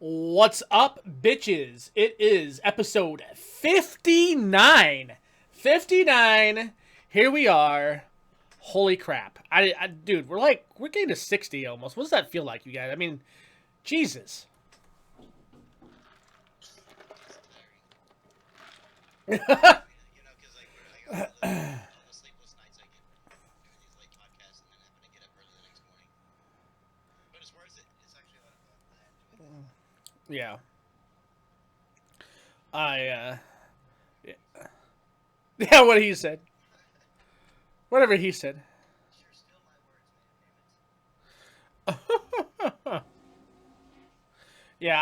What's up, bitches? It is episode 59. 59. Here we are. Holy crap. Dude, we're getting to 60 almost. What does that feel like, you guys? I mean, Jesus. Yeah. Yeah. Yeah, what he said. Whatever he said. Yeah,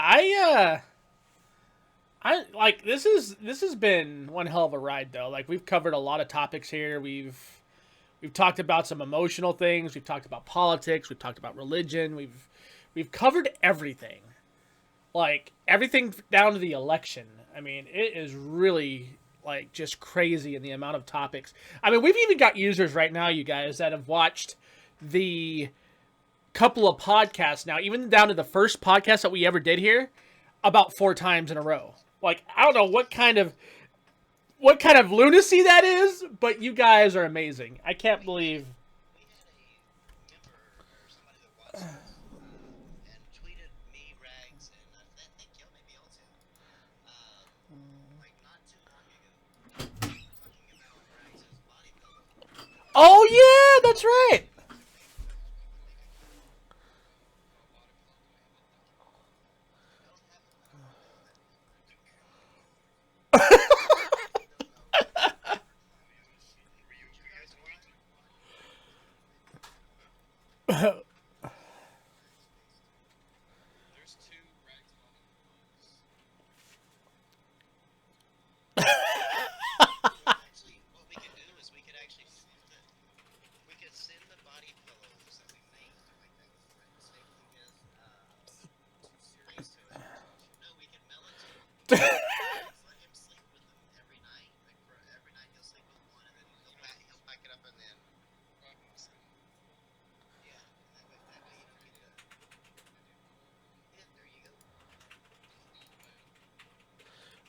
I like this has been one hell of a ride though. Like we've covered a lot of topics here. We've talked about some emotional things, we've talked about politics, we've talked about religion, we've covered everything. Like everything down to the election. I mean, it is really like just crazy in the amount of topics. I mean, we've even got users right now, you guys, that have watched the couple of podcasts now, even down to the first podcast that we ever did here, about 4 times in a row. Like, I don't know what kind of lunacy that is, but you guys are amazing. I can't believe. Oh yeah, that's right.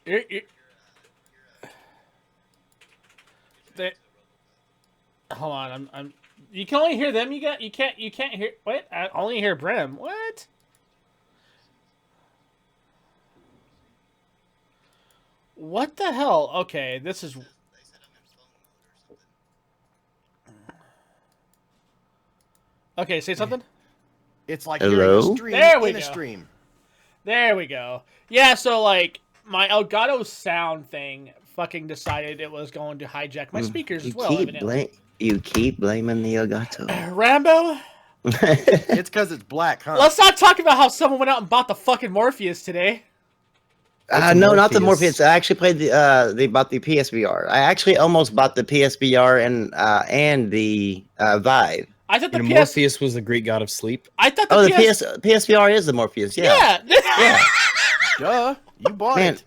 You're, they, hold on, I'm. You can only hear them. You can't hear. What? I only hear Brim. What? What the hell? Okay, this is. Okay, say something. It's like Hello? hearing a stream There we in a go. stream. There we go. Yeah, so like my Elgato sound thing fucking decided it was going to hijack my speakers as well. Evidently. You keep blaming the Elgato. Rambo, It's because it's black, huh? let's not talk about how someone went out and bought the fucking Morpheus today. No, not the Morpheus. I actually played the bought the PSVR. I actually almost bought the PSVR and the Vive. I thought the And PS. Morpheus was the Greek god of sleep. I thought the Oh, the PS. PSVR is the Morpheus. Yeah. Yeah. Yeah. Duh. You bought Man. it.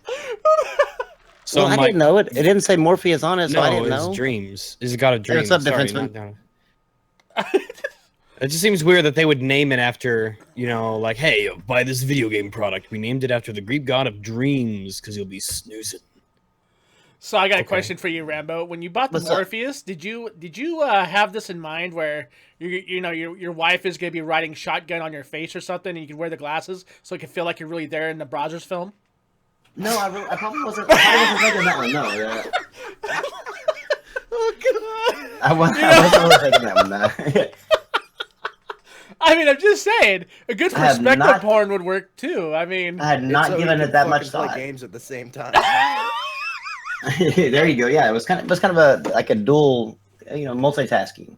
So Well, I didn't know it. It didn't say Morpheus on it, so I didn't it's know. Dreams. It's a god of Hey, dreams. what's up, Sorry, defenseman? not down. It just seems weird that they would name it after, like, hey, buy this video game product. We named it after the Greek god of dreams because you'll be snoozing. So I got a Okay. question for you, Rambo. When you bought the What's up? Morpheus, did you have this in mind where your wife is gonna be riding shotgun on your face or something, and you can wear the glasses so it can feel like you're really there in the Brazzers film? No, I probably wasn't. I wasn't thinking that one. No. Oh god. I wasn't thinking that one. No. I mean, I'm just saying, a good I have perspective not- porn would work too. I mean, I had not So we given can it that much fucking play thought. games at the same time. There you go. Yeah, it was kind of a dual, multitasking.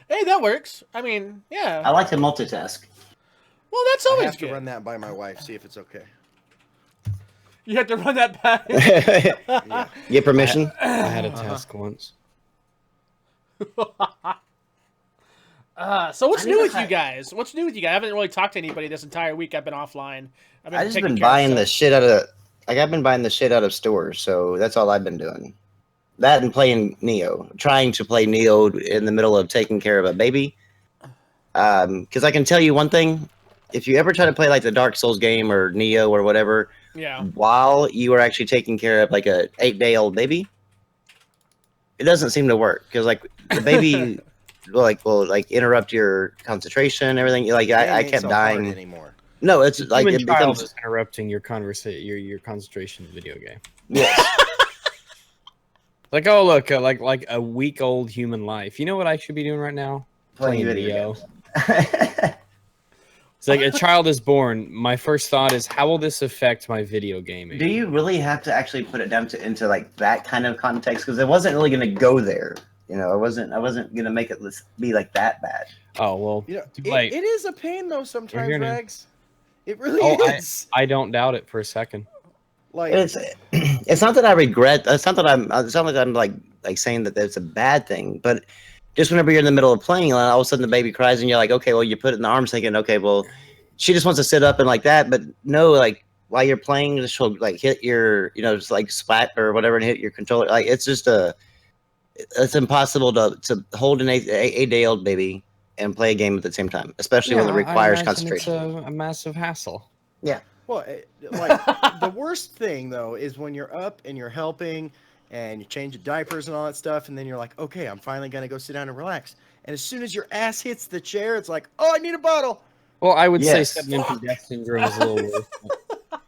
hey, that works. I mean, yeah. I like to multitask. Well, that's I always have to good. run that by my wife, see if it's okay. You have to run that back. Yeah. Get permission. I had a task once. So what's I new need with to you guys? What's new with you guys? I haven't really talked to anybody this entire week. I've been offline. I've I just taking been care of buying the stuff. shit out of. Like I've been buying the shit out of stores, so that's all I've been doing. That and playing Neo, trying to play Neo in the middle of taking care of a baby. Because I can tell you one thing, if you ever try to play like the Dark Souls game or Neo or whatever, Yeah. while you are actually taking care of like a 8-day-old baby, it doesn't seem to work because like the baby will interrupt your concentration and everything. Like Game I ain't kept so hard dying. anymore. No, it's The like human it child becomes is interrupting your your concentration in the video game. yes. Like, oh look, like a week-old human life. You know what I should be doing right now? Playing Playing video Neo. It's like a child is born. My first thought is, how will this affect my video gaming? Do you really have to actually put it down into like that kind of context? Because it wasn't really going to go there. You know, I wasn't going to make it be like that bad. Oh well, You know, too late. it is a pain though sometimes, here now. Rags. It really Oh, is. I don't doubt it for a second. Like It's not that I regret. It's not that it's not like I'm like saying that that's a bad thing, but just whenever you're in the middle of playing, and all of a sudden the baby cries, and you're like, okay, well, you put it in the arms, thinking, okay, well, she just wants to sit up and like that, but no, like while you're playing, she'll like hit your, just like splat or whatever and hit your controller. Like it's just it's impossible to hold an 8-day-old baby and play a game at the same time, especially when it requires concentration. It's a massive hassle. well, like the worst thing though is when you're up and you're helping and you change the diapers and all that stuff, and then you're like, okay, I'm finally gonna go sit down and relax. And as soon as your ass hits the chair, it's like, oh, I need a bottle. Well, I would say Yes. 7 empty death syndrome is a little worse.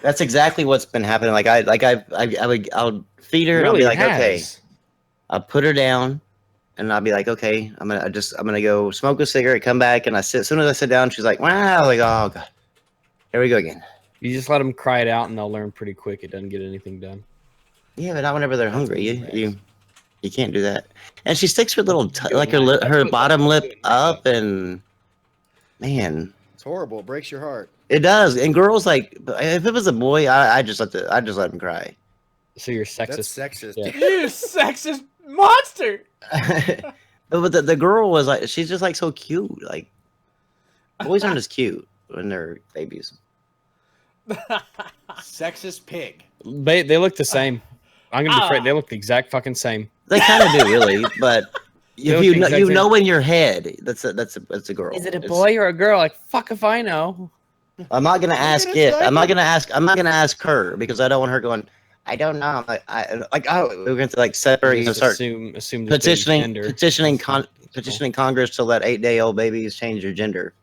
That's exactly what's been happening. I'll feed her and I'll be like, okay, I'll put her down and I'll be like, okay, I'm gonna go smoke a cigarette, come back, and as soon as I sit down, she's like, wow, like, oh god, here we go again. You just let them cry it out, and they'll learn pretty quick. It doesn't get anything done. Yeah, but not whenever they're hungry. You can't do that. And she sticks her little her bottom lip up, and man, It's horrible. It breaks your heart. it does. And girls, like, if it was a boy, I just let him cry. So you're That's sexist. sexist. Yeah. You sexist monster. But the girl was like, she's just like so cute. Like, boys aren't as cute when they're babies. Sexist pig. They look the same. I'm gonna be Ah. afraid they look the exact fucking same. They kind of do, really. But They if look you the know, exact you same. know in your head that's a girl. Is it a It's- boy or a girl? Like, fuck if I know. I'm not gonna ask gonna it. try I'm not it. gonna ask. I'm not gonna ask her because I don't want her going. I don't know. We're going to like separate. Just Start assume the baby's gender. petitioning Congress to let 8-day-old babies change their gender.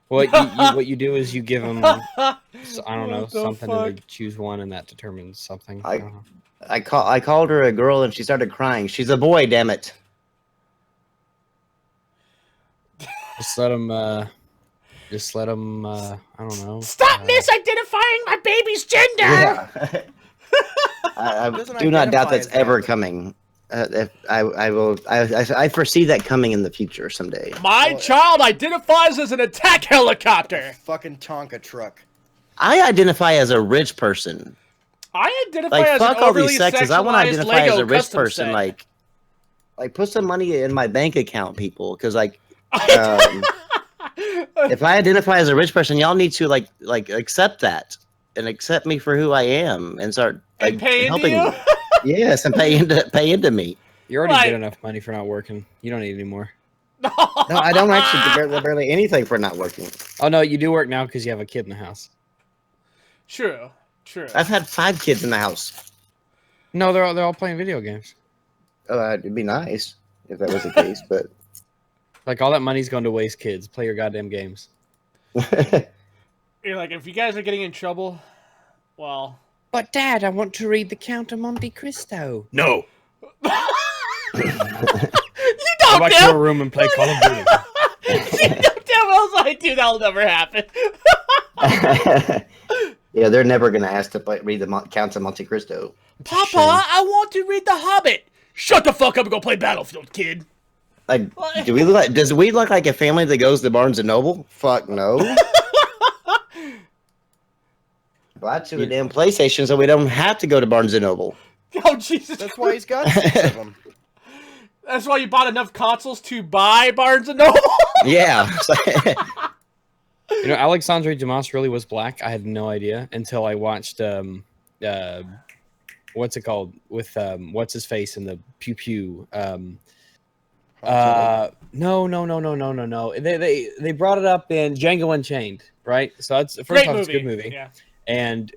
What you do is you give them, I don't know, What the something, fuck? and they choose one, and that determines something. I- don't know. I called her a girl and she started crying. She's a boy, damn it. Just let them. I don't know. Stop misidentifying my baby's gender. Yeah. I Doesn't do not doubt identify that's as ever that. coming. If I will. I foresee that coming in the future someday. My Well, child identifies as an attack helicopter. Fucking Tonka truck. I identify as a rich person. I identify Like as fuck an all overly these sexes. I want to sexualized identify as Lego a rich custom person. set. Like put some money in my bank account, people. Because like, if I identify as a rich person, y'all need to like accept that and accept me for who I am and start like And pay into helping you? me. Yes, and pay into me. You already Right. get enough money for not working. You don't need any more. No, I don't actually get barely anything for not working. Oh no, you do work now because you have a kid in the house. True. I've had 5 kids in the house. No, they're all playing video games. It'd be nice if that was the case, but Like all that money's going to waste. Kids, play your goddamn games. You're like, if you guys are getting in trouble, well, But Dad, I want to read the Count of Monte Cristo. No. you Go don't back to a know. room and play Call of Duty. You don't damn well as I do. That'll never happen. yeah, they're never gonna ask to read the Counts of Monte Cristo. Papa, shame. I want to read The Hobbit. Shut the fuck up and go play Battlefield, kid. Like, does we look like a family that goes to Barnes and Noble? Fuck no. Well, I took a damn PlayStation, so we don't have to go to Barnes and Noble. Oh Jesus! That's why he's got 6 of them. That's why you bought enough consoles to buy Barnes and Noble. Yeah. You know, Alexandre Dumas really was black. I had no idea until I watched what's it called with what's his face in the Pew Pew. No. They brought it up in Django Unchained, right? So that's first Great off, movie. it's a good movie. Yeah. And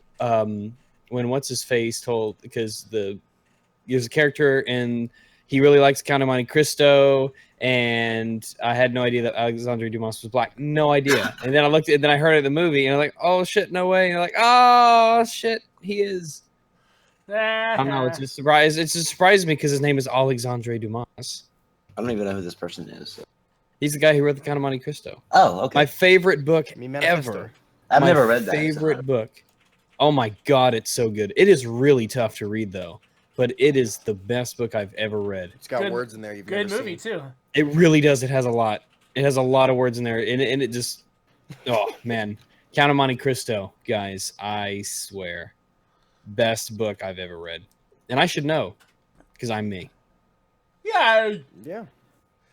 when what's his face told because there's a character and he really likes Count of Monte Cristo, and I had no idea that Alexandre Dumas was black. No idea. And then I looked at then I heard it in the movie and I'm like, oh shit, no way. And you're like, oh shit, he is. I don't know. It's a surprise. It just surprised me because his name is Alexandre Dumas. I don't even know who this person is. So. He's the guy who wrote the Count of Monte Cristo. Oh, okay. My favorite book Me Manifesto. ever. I've My never read that. favorite book. Oh my god, it's so good. It is really tough to read though, but it is the best book I've ever read. It's got Good- words in there you've Good never movie seen. too. It really does. It has a lot. It has a lot of words in there, and it just. Oh man, Count of Monte Cristo, guys. I swear, best book I've ever read, and I should know, because I'm me. Yeah. Yeah.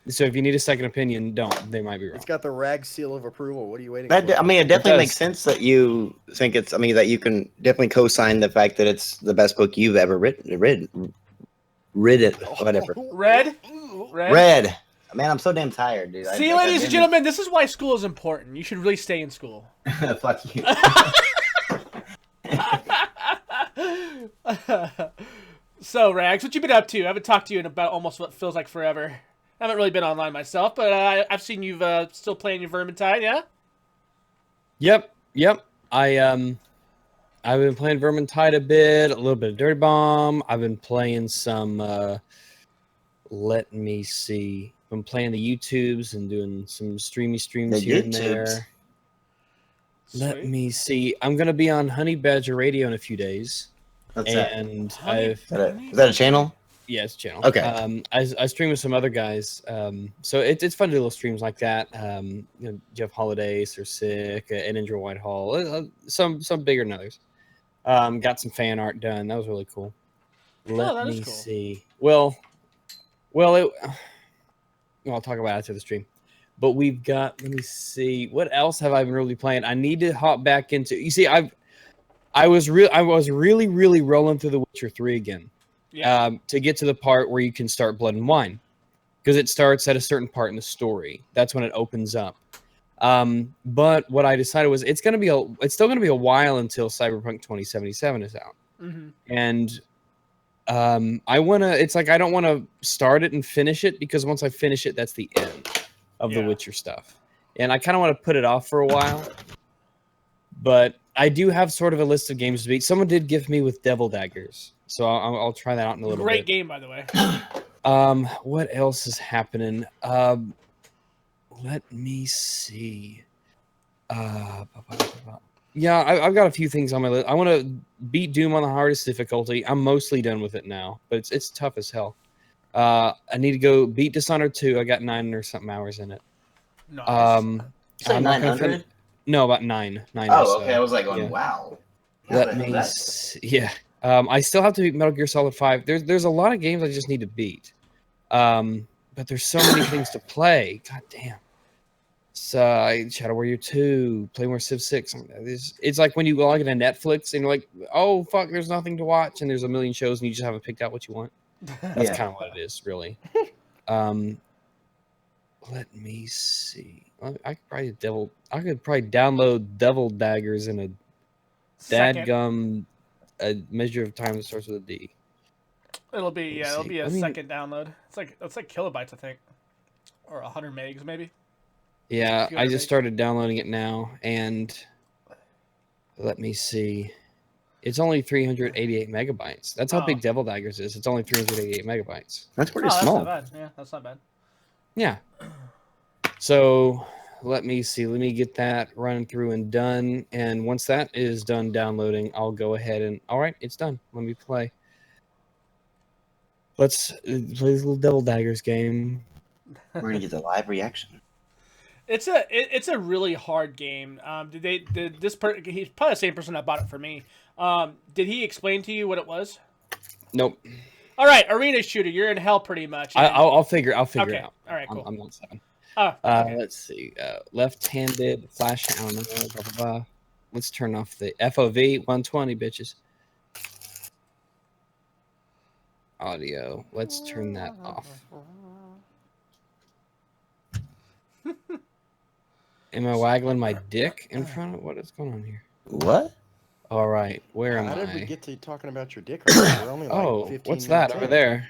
So if you need a second opinion, don't. They might be wrong. It's got the rag seal of approval. What are you waiting That, for? I mean, it definitely does. makes sense that you think it's. I mean, that you can definitely co-sign the fact that it's the best book you've ever written, whatever. Red. Read. Man, I'm so damn tired, dude. See, ladies and gentlemen, this is why school is important. You should really stay in school. Fuck you. So, Rags, what you been up to? I haven't talked to you in about almost what feels like forever. I haven't really been online myself, but I've seen you've still playing your Vermintide, yeah? Yep. I've been playing Vermintide a bit, a little bit of Dirty Bomb. I've been playing some. Let me see. I'm playing the YouTubes and doing some streams The here and YouTubes? there. Let Sweet. me see. I'm gonna be on Honey Badger Radio in a few days, What's that? and Honey- Is that a channel? yeah, it's a channel. Okay. I stream with some other guys. So it's fun to do little streams like that. Jeff Holiday, Sir Sick, and Andrew Whitehall. Some bigger than others. Got some fan art done. That was really cool. Let that is me cool. see. I'll talk about it after the stream. But we've got. Let me see. What else have I been really playing? I need to hop back into. You see, I was really rolling through The Witcher 3 again. Yeah. To get to the part where you can start Blood and Wine, because it starts at a certain part in the story. That's when it opens up. But what I decided was it's still gonna be a while until Cyberpunk 2077 is out, Mm-hmm. and I don't want to start it and finish it, because once I finish it, that's the end of Yeah. the Witcher stuff, and I kind of want to put it off for a while. But I do have sort of a list of games to beat. Someone did gift me with Devil Daggers, so I'll try that out in a little Great bit. game, by the way. What else is happening? Let me see. Yeah, I've got a few things on my list. I want to beat Doom on the hardest difficulty. I'm mostly done with it now, but it's tough as hell. I need to go beat Dishonored 2. I got 9 or something hours in it. Nice. Say I'm not gonna 900? No, about 9. 9 or Oh, so. okay. I was like, going, yeah. wow. Let me see. Yeah. I still have to beat Metal Gear Solid 5. There's a lot of games I just need to beat. But there's so many things to play. God damn. So Shadow Warrior 2, play more Civ 6. It's like when you log into Netflix and you're like, oh fuck, there's nothing to watch, and there's a million shows and you just haven't picked out what you want. That's Yeah. kind of what it is, really. Let me see. I could probably download Devil Daggers in a Second. dadgum a measure of time that starts with a D. It'll be Let me it'll see. be a I mean- second download. It's like kilobytes, I think, or 100 megs maybe. Yeah, few I other just days. started downloading it now, and let me see. It's only 388 megabytes. That's how Oh. big Devil Daggers is. It's only 388 megabytes. That's Oh, pretty that's small. not bad. Yeah, that's not bad. Yeah. So let me see. Let me get that run through and done. And once that is done downloading, I'll go ahead and all right, it's done. Let me play. Let's play this little Devil Daggers game. We're gonna get the live reaction. It's a really hard game. He's probably the same person that bought it for me. Did he explain to you what it was? Nope. All right, arena shooter. You're in hell pretty much. I'll figure it okay. out. All right, cool. I'm not 7. Oh, okay. Let's see. Left-handed flash. I don't know. Blah, blah, blah. Let's turn off the FOV 120, bitches. Audio. Let's turn that off. Am I waggling my dick in front of what is going on here? What? All right, where am How I? did we get to talking about your dick? We're only like Oh, 15 what's that minutes over in. there?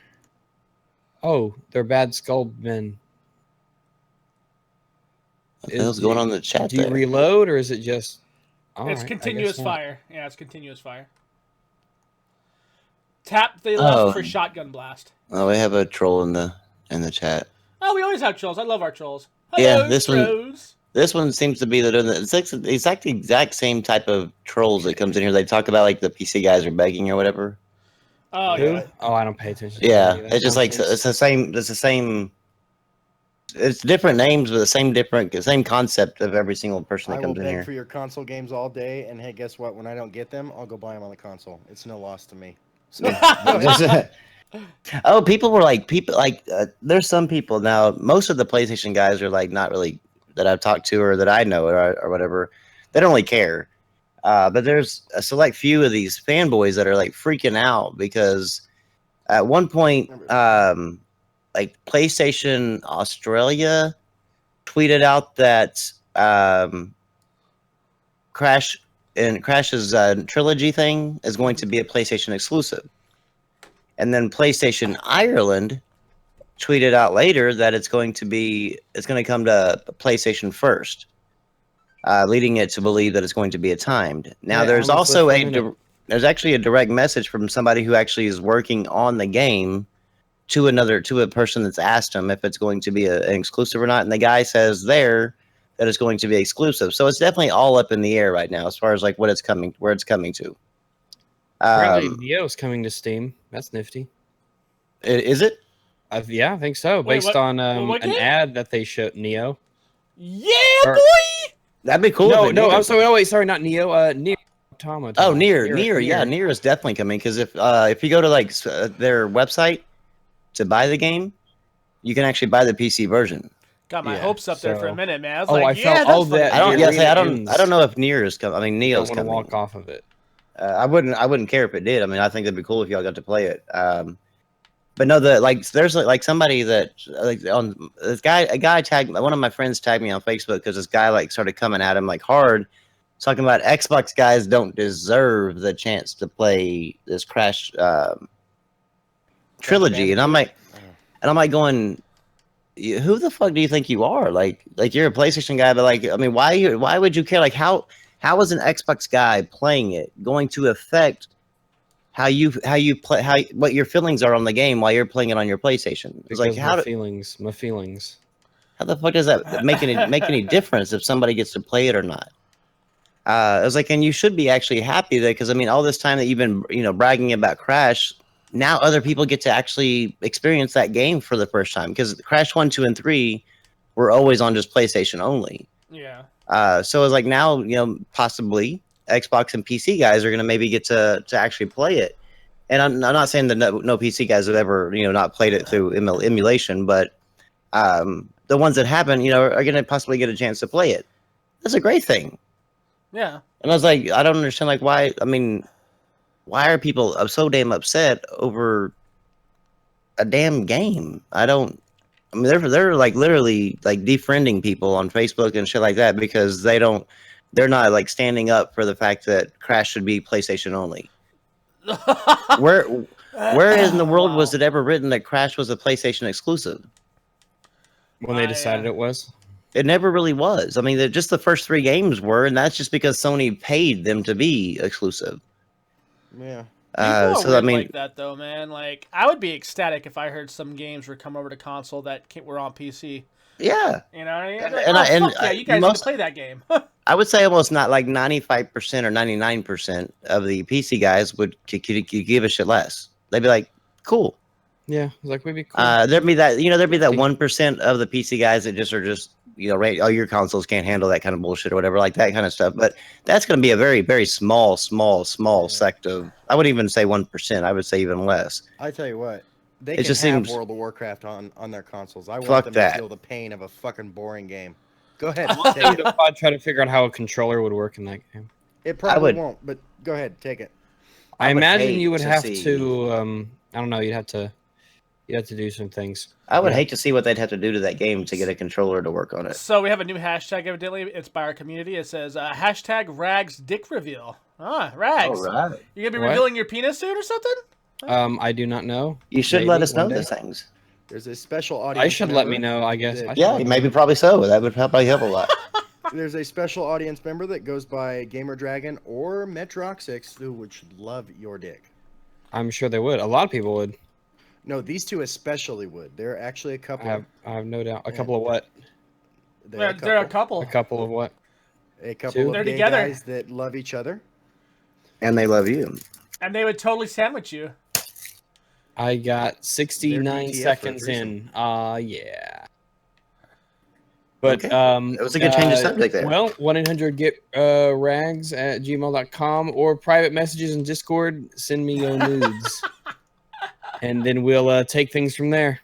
Oh, they're bad skull men. What the hell's going on in the chat Do you there? reload or is it just? All It's right, I continuous guess not. fire. Yeah, it's continuous fire. Tap the left Oh. for shotgun blast. Oh, we have a troll in the chat. Oh, we always have trolls. I love our trolls. Yeah, Hello, this one- trolls. This one seems to be it's like the exact same type of trolls that comes in here. They talk about like the PC guys are begging or whatever. Oh, Who? yeah. Oh, I don't pay attention. to Yeah, any of that it's just like nonsense. it's the same. It's the same. It's different names, but the same concept of every single person I that will comes in beg here. for your console games all day, and hey, guess what? When I don't get them, I'll go buy them on the console. It's no loss to me. So, Oh, people were like there's some people now. Most of the PlayStation guys are like not really that I've talked to or that I know or whatever. They don't really care. But there's a select few of these fanboys that are like freaking out because at one point, like PlayStation Australia tweeted out that Crash's trilogy thing is going to be a PlayStation exclusive. And then PlayStation Ireland tweeted out later that it's going to come to PlayStation first, leading it to believe that it's going to be a timed. Now, Yeah, there's almost also left 1 minute. there's actually a direct message from somebody who actually is working on the game to a person that's asked him if it's going to be an exclusive or not, and the guy says there that it's going to be exclusive. So it's definitely all up in the air right now as far as like where it's coming to. Apparently, Neo's coming to Steam. That's nifty. Is it? Yeah, I think so. Wait, Based what- on what an game? ad that they showed Neo. Yeah, Or- boy! That'd be cool. No, if it no, did. I'm sorry. No, wait, sorry, not Neo. Nier Automata. Oh, Nier, yeah, Nier is definitely coming because if you go to like their website to buy the game, you can actually buy the PC version. Got my Yeah, hopes up there for a so- minute, man. I was Oh, like, I yeah, felt that's all fucking that- I don't. Nier Yeah, cool. say, I don't. ends. I don't know if Nier is coming. I mean, Don't Neo's want to coming. walk off of it. I wouldn't care if it did. I mean, I think it'd be cool if y'all got to play it. But no, there's like somebody that like on this guy, a guy tagged one of my friends tagged me on Facebook because this guy like started coming at him like hard, talking about Xbox guys don't deserve the chance to play this Crash trilogy, and I'm like going, who the fuck do you think you are? Like you're a PlayStation guy, but like I mean, why would you care? Like how is an Xbox guy playing it going to affect how you play what your feelings are on the game while you're playing it on your PlayStation? It's like Because my feelings. how the fuck does that make any difference if somebody gets to play it or not? I was like, and you should be actually happy that because I mean, all this time that you've been bragging about Crash, now other people get to actually experience that game for the first time because Crash 1, 2, and 3 were always on just PlayStation only. Yeah. So it's like now, possibly Xbox and PC guys are going to maybe get to actually play it. And I'm not saying that no PC guys have ever, not played it through emulation, but the ones that haven't, are going to possibly get a chance to play it. That's a great thing. Yeah. And I was like, I don't understand, like, why are people so damn upset over a damn game? I mean, they're like literally like defriending people on Facebook and shit like that because they're not like standing up for the fact that Crash should be PlayStation only. Where in the world was it ever written that Crash was a PlayStation exclusive? When they decided it was. It never really was. I mean, just the first 3 games were, and that's just because Sony paid them to be exclusive. yeah. People are So I weird mean, like that though, man. Like, I would be ecstatic if I heard some games were come over to console that were on PC. yeah, You know what I mean? And- Like, and oh, I- and fuck yeah, I- you guys need most- to play that game. I would say almost not like 95% or 99% of the PC guys would could give a shit less. They'd be like, cool. Yeah, it's like maybe cool. There'd be that 1% of the PC guys that are just oh, your consoles can't handle that kind of bullshit or whatever, like that kind of stuff. But that's going to be a very, very small sect of. I wouldn't even say 1%. I would say even less. I tell you what, they It can just have seems- World of Warcraft on their consoles. I Fuck want them that. to feel the pain of a fucking boring game. Go ahead. I Take it. would try to figure out how a controller would work in that game. It probably would- won't, but go ahead, take it. I I would imagine hate you would to have see- to. I don't know. You'd have to You have to do some things. I would Yeah. hate to see what they'd have to do to that game to get a controller to work on it. So we have a new hashtag, evidently. It's by our community. It says hashtag Rags Dick Reveal. Ah, Rags. right. You gonna be What? revealing your penis soon or something? I do not know. You should Maybe let us know one day. these things. There's a special audience. I should let me member know. I guess. that- I should Yeah, let me maybe know. probably so. That would probably help a lot. There's a special audience member that goes by Gamer Dragon or Metroxix who would love your dick. I'm sure they would. A lot of people would. No, these two especially would. They're actually a couple. I have no doubt. A couple of what? They're a They're a couple. couple. A couple of what? A couple Two? of They're gay together. guys that love each other. And they love you. And they would totally sandwich you. I got 69 DTF for a seconds threesome. in. Yeah. But Okay. it It was a good change of subject there. Well, 1-800-GET-RAGS@gmail.com or private messages in Discord. Send me your nudes, and then we'll take things from there.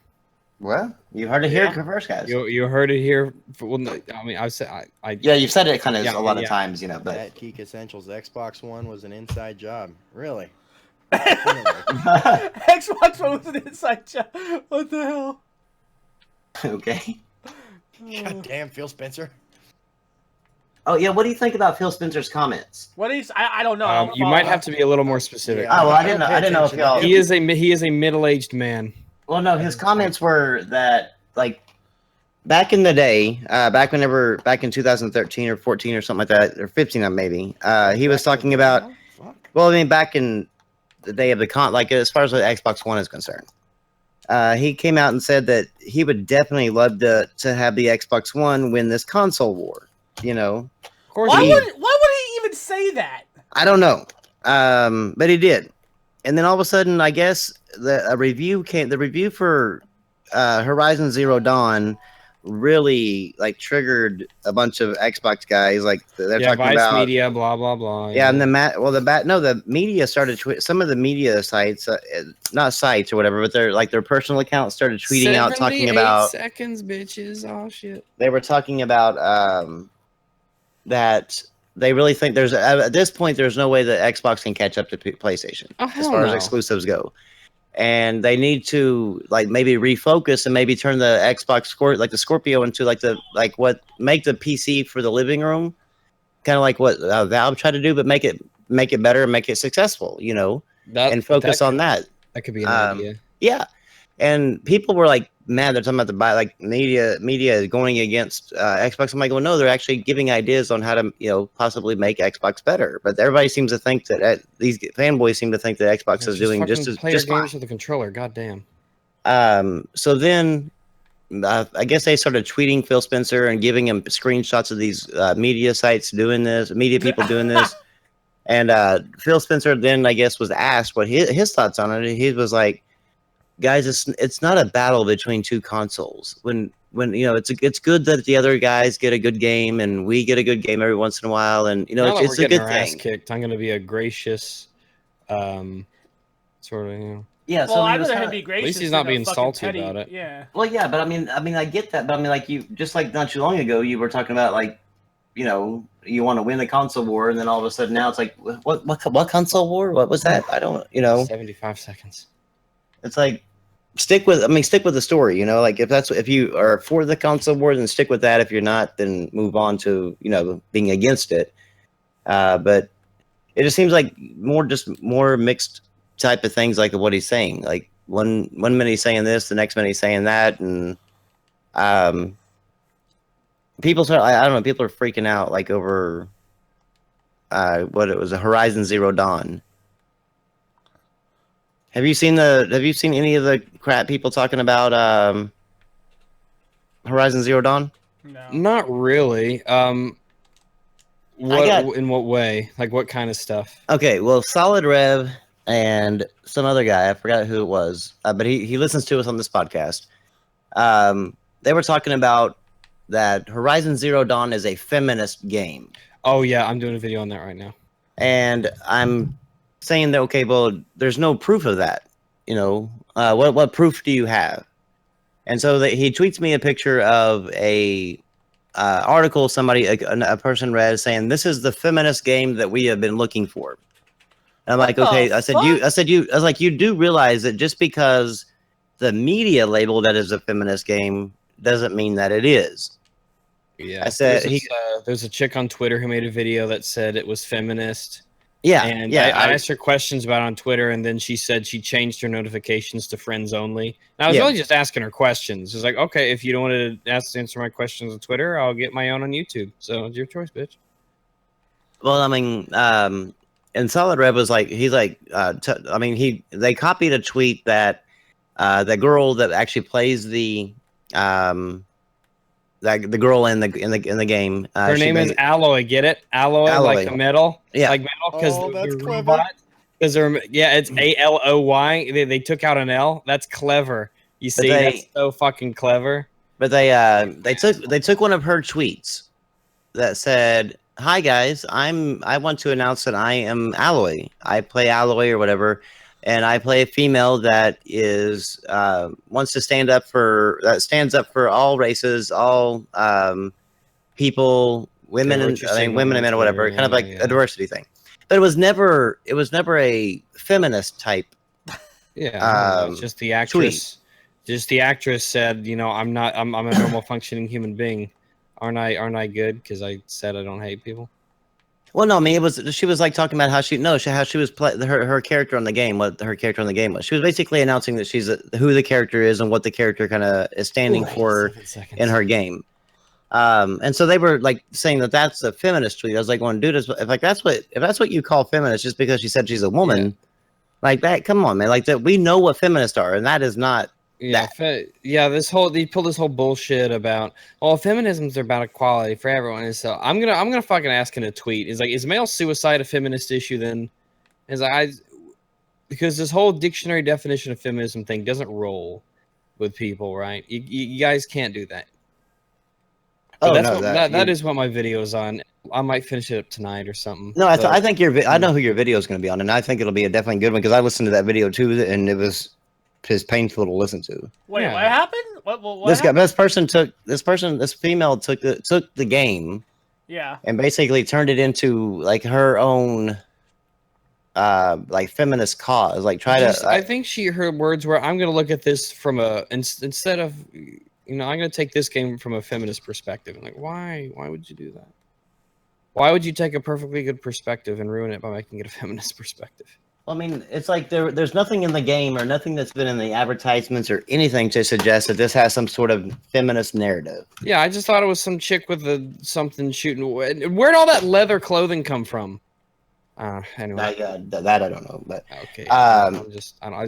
Well, you heard it here Yeah. first, guys. You heard it here. Well, no, I mean, I've said I Yeah, you've said it kind of Yeah, a lot of yeah. times, but That Geek Essentials Xbox One was an inside job. Really? Xbox One was an inside job. What the hell? okay. God damn, Phil Spencer. Oh yeah, what do you think about Phil Spencer's comments? What is? I don't know. I don't you follow might that. have to be a little more specific. Yeah. Oh well, I don't didn't pay know if attention. y'all. He is a middle-aged man. Well, no, his comments were that like back in the day, back in 2013 or 14 or something like that, or 15 maybe. He was talking about. Fuck. Well, I mean, back in the day of the like as far as the Xbox One is concerned, he came out and said that he would definitely love to have the Xbox One win this console war. You know, Of course, Why he- would he even say that? I don't know, but he did. And then all of a sudden, I guess the review came. The review for Horizon Zero Dawn really like triggered a bunch of Xbox guys. Like they're yeah, talking Vice about Media, blah blah blah. Yeah, and the the media started some of the media sites, not sites or whatever, but their personal accounts started tweeting out talking 78 about seconds, bitches. Oh shit. they were talking about that they really think there's at this point there's no way that Xbox can catch up to PlayStation Oh as hell far as no. exclusives go. And they need to like maybe refocus and maybe turn the Xbox the Scorpio into make the PC for the living room, kind of like what Valve tried to do, but make it better and make it successful, you know, and focus on that. That could be an Um, idea. Yeah, and people were like mad. They're talking about media is going against Xbox. I'm like, well, no, they're actually giving ideas on how to possibly make Xbox better. But everybody seems to think that these fanboys seem to think that Xbox is doing just play your fine. games with a controller. God damn. So then I guess they started tweeting Phil Spencer and giving him screenshots of these media sites doing this, media people doing this. And Phil Spencer then, I guess, was asked what his thoughts on it. He was like, guys, it's not a battle between two consoles. When it's good that the other guys get a good game and we get a good game every once in a while. And, Now that it's we're a getting good our ass thing. kicked, I'm going to be a gracious, sort of, Yeah, Well, so I'd he was rather him kinda- be gracious. least he's than not a being fucking salty petty- about it. Yeah. Well, yeah, but I mean, I get that, but I mean, like just like not too long ago, you were talking about like, you want to win the console war, and then all of a sudden now it's like, what console war? What was that? I don't, 75 seconds. it's like stick with the story, like if you are for the console war, then stick with that. If you're not, then move on to being against it. But it just seems like more mixed type of things, like what he's saying. Like one minute he's saying this, the next minute he's saying that, and people are freaking out like over what it was, a Horizon Zero Dawn. Have you seen any of the crap people talking about Horizon Zero Dawn? No. Not really. In what way? Like what kind of stuff? Okay, well, Solid Rev and some other guy, I forgot who it was, but he listens to us on this podcast. They were talking about that Horizon Zero Dawn is a feminist game. Oh yeah, I'm doing a video on that right now. And I'm saying that, okay, well, there's no proof of that. What proof do you have? And so he tweets me a picture of a article a person read saying, this is the feminist game that we have been looking for. And I'm like, What the okay. I was like, you do realize that just because the media labeled it as a feminist game doesn't mean that it is. Yeah, I said there's a chick on Twitter who made a video that said it was feminist. Yeah, And yeah. I asked her questions about it on Twitter, and then she said she changed her notifications to friends only. And I was Yeah. really just asking her questions. It's like, okay, if you don't want to answer my questions on Twitter, I'll get my own on YouTube. So it's your choice, bitch. Well, I mean, and Solid Red was like, he's like, they copied a tweet that the girl that actually plays the the girl in the game. Her name is Alloy. Get it? Alloy, like the metal. Yeah. Like metal because Oh, that's the clever. robot. Because it's ALOY. They took out an L. That's clever. You see, that's so fucking clever. But they took one of her tweets that said, "Hi guys, I want to announce that I am Alloy. I play Alloy or whatever, and I play a female that is wants to stands up for all races, all people, women and women and men or whatever, kind of like a diversity thing. But it was never a feminist type. Yeah, it's just the actress. Just the actress said, you know, I'm a normal functioning human being. Aren't I good? Because I said I don't hate people. Well, no, I mean, she was like talking about how she was her character on the game, what her character on the game was. She was basically announcing that she's who the character is and what the character kind of is standing for in her game. And so they were like saying that that's a feminist tweet. I was like, "Well, dude, if that's what you call feminist, just because she said she's a woman, like that, come on, man, like that, we know what feminists are, and that is not." They pulled this whole bullshit about feminism's about equality for everyone. And so I'm gonna fucking ask in a tweet. Is like, is male suicide a feminist issue then? Because this whole dictionary definition of feminism thing doesn't roll with people, right? You guys can't do that. That is what my video is on. I might finish it up tonight or something. No, I think I know who your video is going to be on, and I think it'll be a definitely good one because I listened to that video too, and it was just painful to listen to. Wait, what happened? What this happened? This female took the game, and basically turned it into like her own, like feminist cause. Like I think her words were, "I'm going to look at this from instead of, you know, I'm going to take this game from a feminist perspective." I'm like, why would you do that? Why would you take a perfectly good perspective and ruin it by making it a feminist perspective? I mean, it's like there's nothing in the game or nothing that's been in the advertisements or anything to suggest that this has some sort of feminist narrative. Yeah, I just thought it was some chick with something shooting. Where'd all that leather clothing come from? Anyway, that I don't know, but okay. I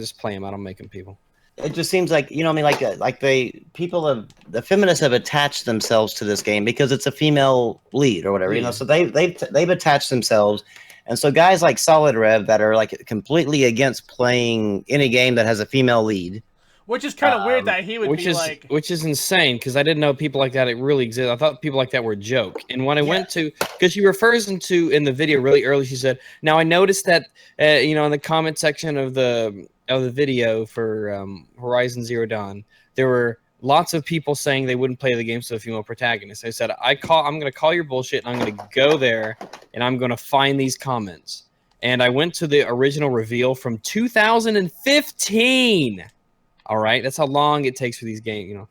just play them. I don't make them people. It just seems like, you know, I mean, the feminists have attached themselves to this game because it's a female lead or whatever, you know. So they've attached themselves. And so guys like Solid Rev that are like completely against playing any game that has a female lead. Which is kind of weird that he would be like... Which is insane, because I didn't know people like that really exist. I thought people like that were a joke. And when I went to... Because she refers in the video really early, she said, "Now I noticed that, you know, in the comment section of the video for Horizon Zero Dawn, there were lots of people saying they wouldn't play the game to a female protagonist." I said, I'm going to call your bullshit, and I'm going to go there, and I'm going to find these comments. And I went to the original reveal from 2015. All right, that's how long it takes for these games, you know.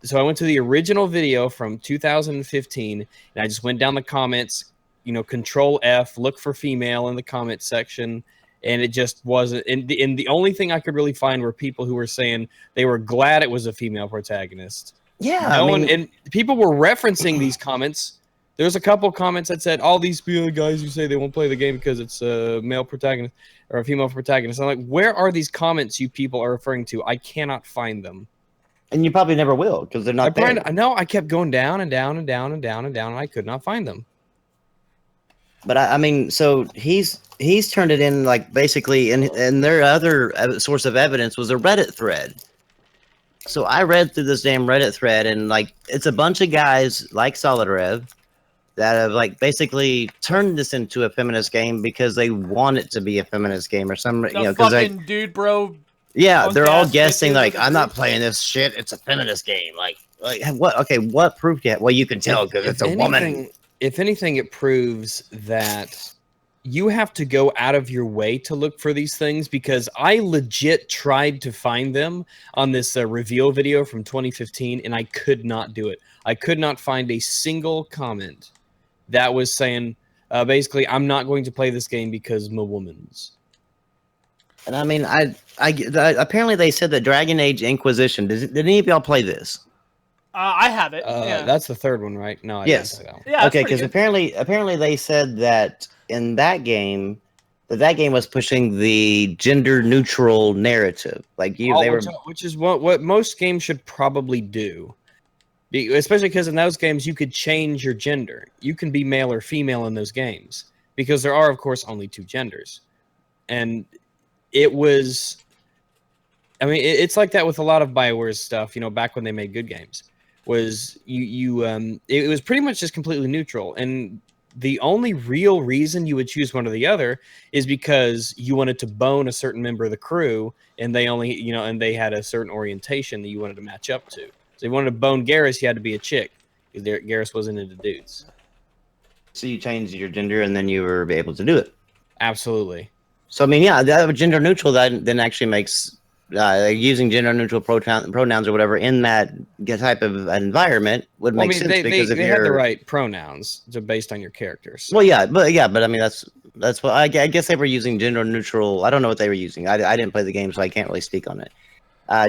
So I went to the original video from 2015, and I just went down the comments, you know, Control F, look for female in the comment section, and it just wasn't. And the only thing I could really find were people who were saying they were glad it was a female protagonist. Yeah, and people were referencing these comments. There's a couple comments that said, "All these guys who say they won't play the game because it's a male protagonist or a female protagonist." I'm like, where are these comments you people are referring to? I cannot find them. And you probably never will because they're not there. No, I kept going down and down and down and down and down, and I could not find them. But I mean, so he's turned it in like basically, and their other source of evidence was a Reddit thread. So I read through this damn Reddit thread, and like it's a bunch of guys like Solid Rev that have like basically turned this into a feminist game because they want it to be a feminist game or some, you know, because fucking dude, bro. Yeah, they're all guessing like, "I'm not playing this shit. It's a feminist game." Like what? Okay, what proof yet? Well, you can tell because it's a woman. If anything, it proves that you have to go out of your way to look for these things, because I legit tried to find them on this reveal video from 2015, and I could not do it. I could not find a single comment that was saying, basically, I'm not going to play this game because I'm a woman's. And I mean, apparently they said that Dragon Age Inquisition. Did any of y'all play this? I have it. Yeah. That's the third one, right? No, I Yes. didn't play that one. Yeah. Okay, because apparently they said that in that game, that game was pushing the gender neutral narrative. Like Which is what most games should probably do. Especially because in those games you could change your gender. You can be male or female in those games, because there are, of course, only two genders. And it was, I mean, it's like that with a lot of BioWare's stuff, you know, back when they made good games. Was it was pretty much just completely neutral. And the only real reason you would choose one or the other is because you wanted to bone a certain member of the crew, and they only, you know, and they had a certain orientation that you wanted to match up to. So you wanted to bone Garrus, you had to be a chick, because Garrus wasn't into dudes. So you changed your gender, and then you were able to do it. Absolutely. So I mean, yeah, that gender neutral that then actually makes using gender neutral pronouns or whatever in that type of environment would make sense, because they had the right pronouns based on your characters. Well, but I mean that's what I guess they were using gender neutral. I don't know what they were using. I didn't play the game, so I can't really speak on it.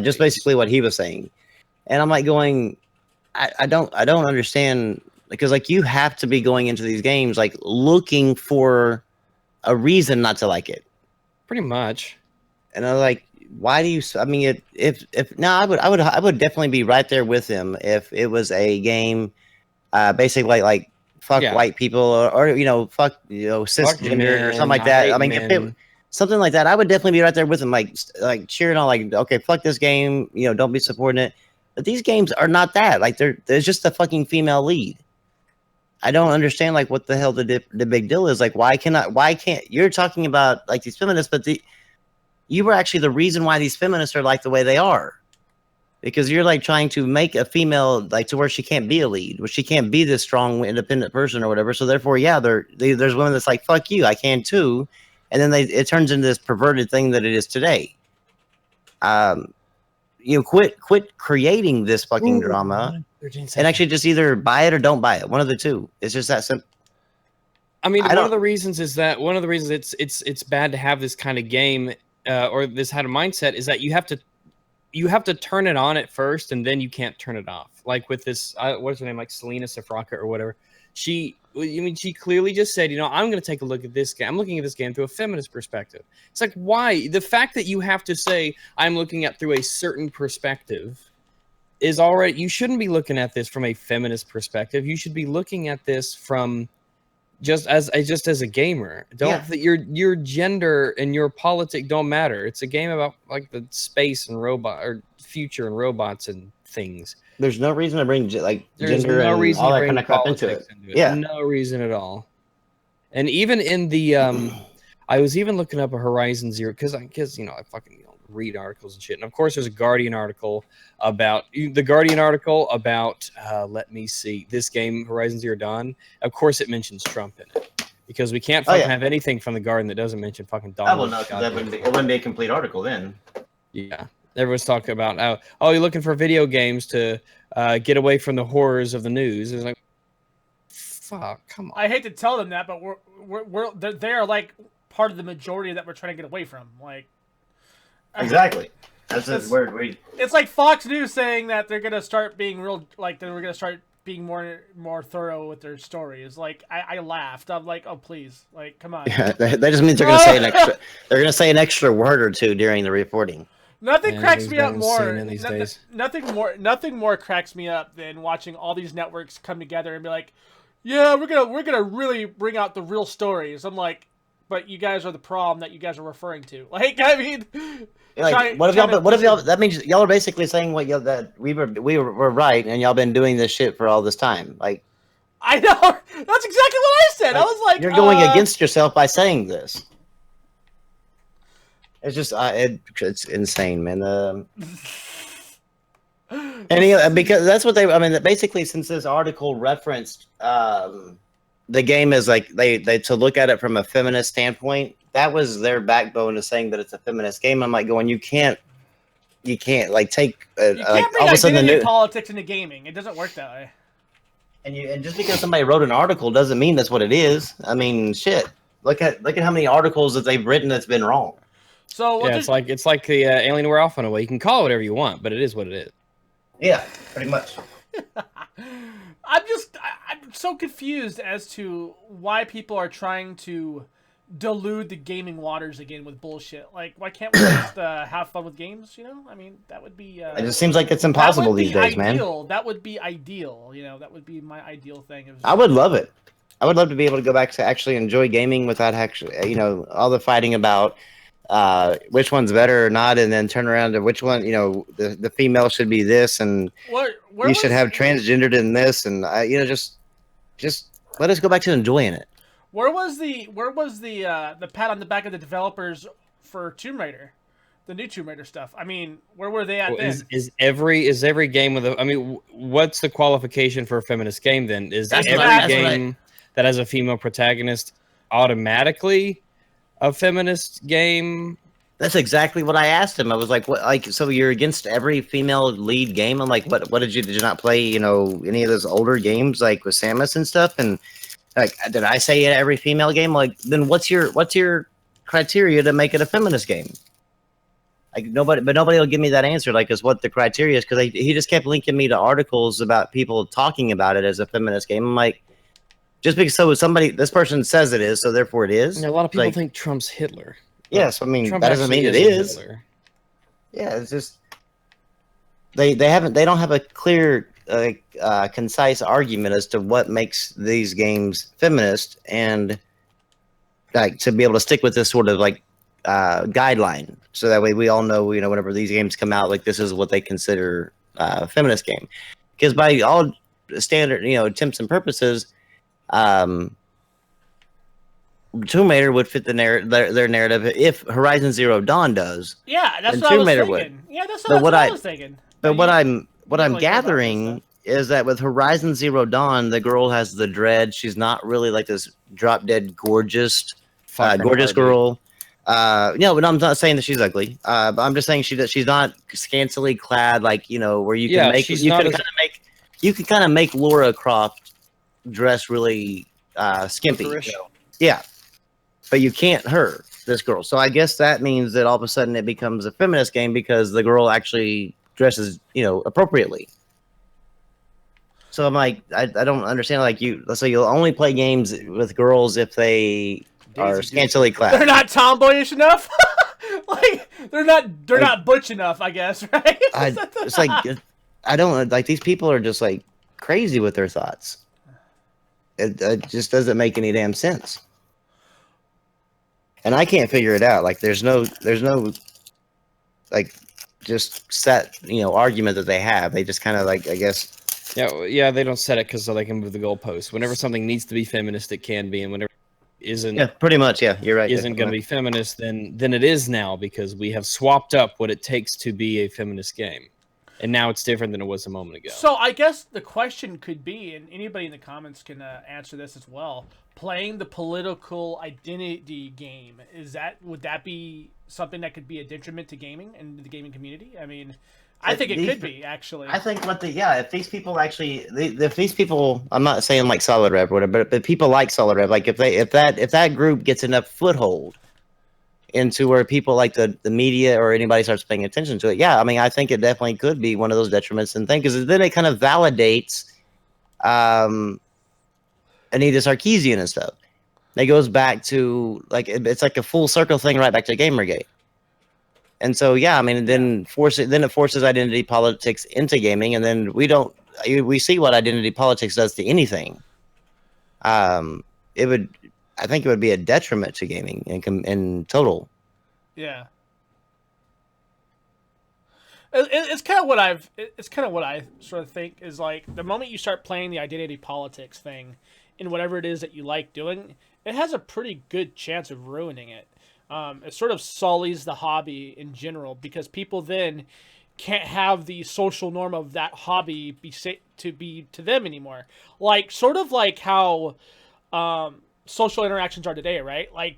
Just basically what he was saying, and I'm like going, I don't understand, because like you have to be going into these games like looking for a reason not to like it. Pretty much. And I was like, why do you? I mean, I would definitely be right there with him if it was a game, basically like fuck white people or you know fuck cisgender or something like that. I mean, if it, something like that, I would definitely be right there with him, like cheering on, like, okay, fuck this game, you know, don't be supporting it. But these games are not that. Like there's just a fucking female lead. I don't understand like what the hell the big deal is. Like why can't you're talking about like these feminists, but you were actually the reason why these feminists are like the way they are, because you're like trying to make a female like to where she can't be a lead, where she can't be this strong independent person or whatever. So therefore, yeah, there's women that's like fuck you, I can too, and then it turns into this perverted thing that it is today. You know, quit creating this fucking drama. And actually just either buy it or don't buy it. One of the two. It's just that simple. I mean, one of the reasons it's bad to have this kind of game or this kind of mindset is that you have to turn it on at first, and then you can't turn it off. Like with this, what's her name? Like Selena Safraka or whatever. She clearly just said, you know, I'm going to take a look at this game. I'm looking at this game through a feminist perspective. It's like, why? The fact that you have to say I'm looking at through a certain perspective is already, you shouldn't be looking at this from a feminist perspective. You should be looking at this from just as a gamer. Your gender and your politics don't matter. It's a game about like the space and robot or future and robots and things. There's no reason to bring like gender and all that kind of crap into it. Yeah, no reason at all. And even in the I was even looking up a Horizon Zero because you know I fucking read articles and shit. And of course, there's a Guardian article about let me see, this game Horizon Zero Dawn. Of course, it mentions Trump in it because we can't fucking have anything from the Guardian that doesn't mention fucking Donald. That wouldn't be a complete article then. Yeah, everyone's talking about you're looking for video games to get away from the horrors of the news. It's like, fuck, come on. I hate to tell them that, but they are like part of the majority that we're trying to get away from. Like, exactly. That's a word. It's like Fox News saying that they're gonna start being real, like they were gonna start being more thorough with their stories. Like I laughed. I'm like, oh please, like come on. Yeah, that just means they're gonna say an extra. They're gonna say an extra word or two during the reporting. Nothing cracks me up more. Nothing more cracks me up than watching all these networks come together and be like, yeah, we're gonna really bring out the real stories. I'm like, but you guys are the problem that you guys are referring to. Like, I mean, like, what if y'all? That means y'all are basically saying that we were right, and y'all been doing this shit for all this time. Like, I know that's exactly what I said. Like, I was like, you're going against yourself by saying this. It's just it's insane, man. And because that's what they. I mean, basically, since this article referenced the game is like they to look at it from a feminist standpoint. That was their backbone to saying that it's a feminist game. I'm like going, you can't like take You like can't bring all of a sudden the identity new politics into gaming. It doesn't work that way. and just because somebody wrote an article doesn't mean that's what it is. I mean, shit. Look at how many articles that they've written that's been wrong. So Yeah, it's like the Alienware Alpha in a way. You can call it whatever you want, but it is what it is. Yeah, pretty much. I'm so confused as to why people are trying to dilute the gaming waters again with bullshit. Like, why can't we just have fun with games? You know, I mean, that would be. It just seems like it's impossible these days, man. That would be ideal. You know, that would be my ideal thing. I would love it. I would love to be able to go back to actually enjoy gaming without actually, all the fighting about which one's better or not, and then turn around to which one, the female should be this, and you should have transgendered in this, and just let us go back to enjoying it. Where was the pat on the back of the developers for Tomb Raider, the new Tomb Raider stuff? I mean, where were they at then? Is every game with a? I mean, what's the qualification for a feminist game then? Is That's every right. game that has a female protagonist automatically a feminist game? That's exactly what I asked him. I was like, "What? Like, so you're against every female lead game?" I'm like, "What did you not play? Any of those older games like with Samus and stuff?" And like, did I say every female game? Like, then what's your criteria to make it a feminist game? Like nobody will give me that answer. Like, is what the criteria is? Because he just kept linking me to articles about people talking about it as a feminist game. I'm like, just because this person says it is, so therefore it is. A lot of people like, think Trump's Hitler. Yes, I mean Trump that doesn't mean it is. Hitler. Yeah, it's just they don't have a clear, concise argument as to what makes these games feminist, and like to be able to stick with this sort of like guideline, so that way we all know, whenever these games come out, like this is what they consider a feminist game, because by all standard, attempts and purposes, Tomb Raider would fit their narrative if Horizon Zero Dawn does. Yeah, that's then what Tomb I was Raider thinking. would. Yeah, that's But what I was thinking. But what I'm really gathering is that with Horizon Zero Dawn, the girl has the dread. She's not really like this drop dead gorgeous girl. No, but I'm not saying that she's ugly. But I'm just saying she's not scantily clad, like where you can kind of make Laura Croft dress really skimpy. Yeah, but you can't her this girl. So I guess that means that all of a sudden it becomes a feminist game because the girl actually dresses, appropriately. So I'm like, I don't understand. Like let's say you'll only play games with girls if they are scantily clad. They're not tomboyish enough. Like they're not butch enough, I guess, right? It's like I don't like these people are just like crazy with their thoughts. It just doesn't make any damn sense. And I can't figure it out. Like there's no like just set argument that they have. They just kind of like, I guess. Yeah, they don't set it because so they can move the goalposts. Whenever something needs to be feminist, it can be, and whenever it isn't. Yeah, pretty much. Yeah, you're right. Isn't going to be feminist, then it is now, because we have swapped up what it takes to be a feminist game, and now it's different than it was a moment ago. So I guess the question could be, and anybody in the comments can answer this as well. Playing the political identity game, would that be something that could be a detriment to gaming and the gaming community? I mean, I think it could be, actually. I think if these people actually, if these people, I'm not saying like Solid Rev or whatever, but people like Solid Rev, like if that group gets enough foothold into where people like the media or anybody starts paying attention to it, yeah, I mean, I think it definitely could be one of those detriments and things, because then it kind of validates Anita Sarkeesian and stuff. It goes back to like it's like a full circle thing, right back to Gamergate. And so yeah, I mean, then it forces identity politics into gaming, and then we see what identity politics does to anything. I think it would be a detriment to gaming in total. Yeah. It's kind of what I sort of think is like the moment you start playing the identity politics thing in whatever it is that you like doing, it has a pretty good chance of ruining it. It sort of sullies the hobby in general, because people then can't have the social norm of that hobby be to them anymore. Like sort of like how social interactions are today, right? Like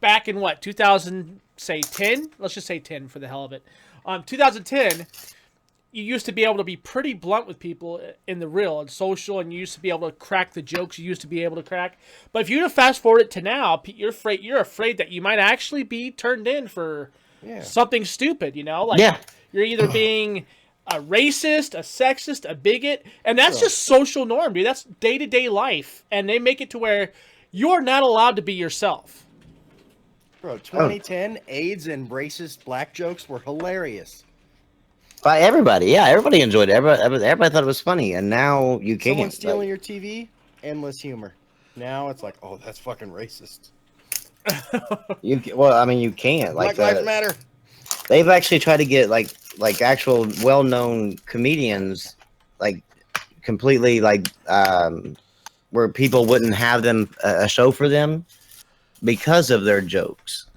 back in what 2000, say 10. Let's just say 10 for the hell of it. 2010, you used to be able to be pretty blunt with people in the real and social, and you used to be able to crack the jokes you used to be able to crack. But if you fast forward it to now, you're afraid that you might actually be turned in for something stupid. You know, like you're either being a racist, a sexist, a bigot, and that's just social norm, dude. That's day-to-day life, and they make it to where you're not allowed to be yourself. Bro, 2010 AIDS and racist black jokes were hilarious. By everybody, yeah, everybody enjoyed it. Everybody thought it was funny, and now you can't. Someone stealing your TV, endless humor. Now it's like, oh, that's fucking racist. You can't. Black Lives Matter. They've actually tried to get like actual well-known comedians, like completely where people wouldn't have them a show for them because of their jokes,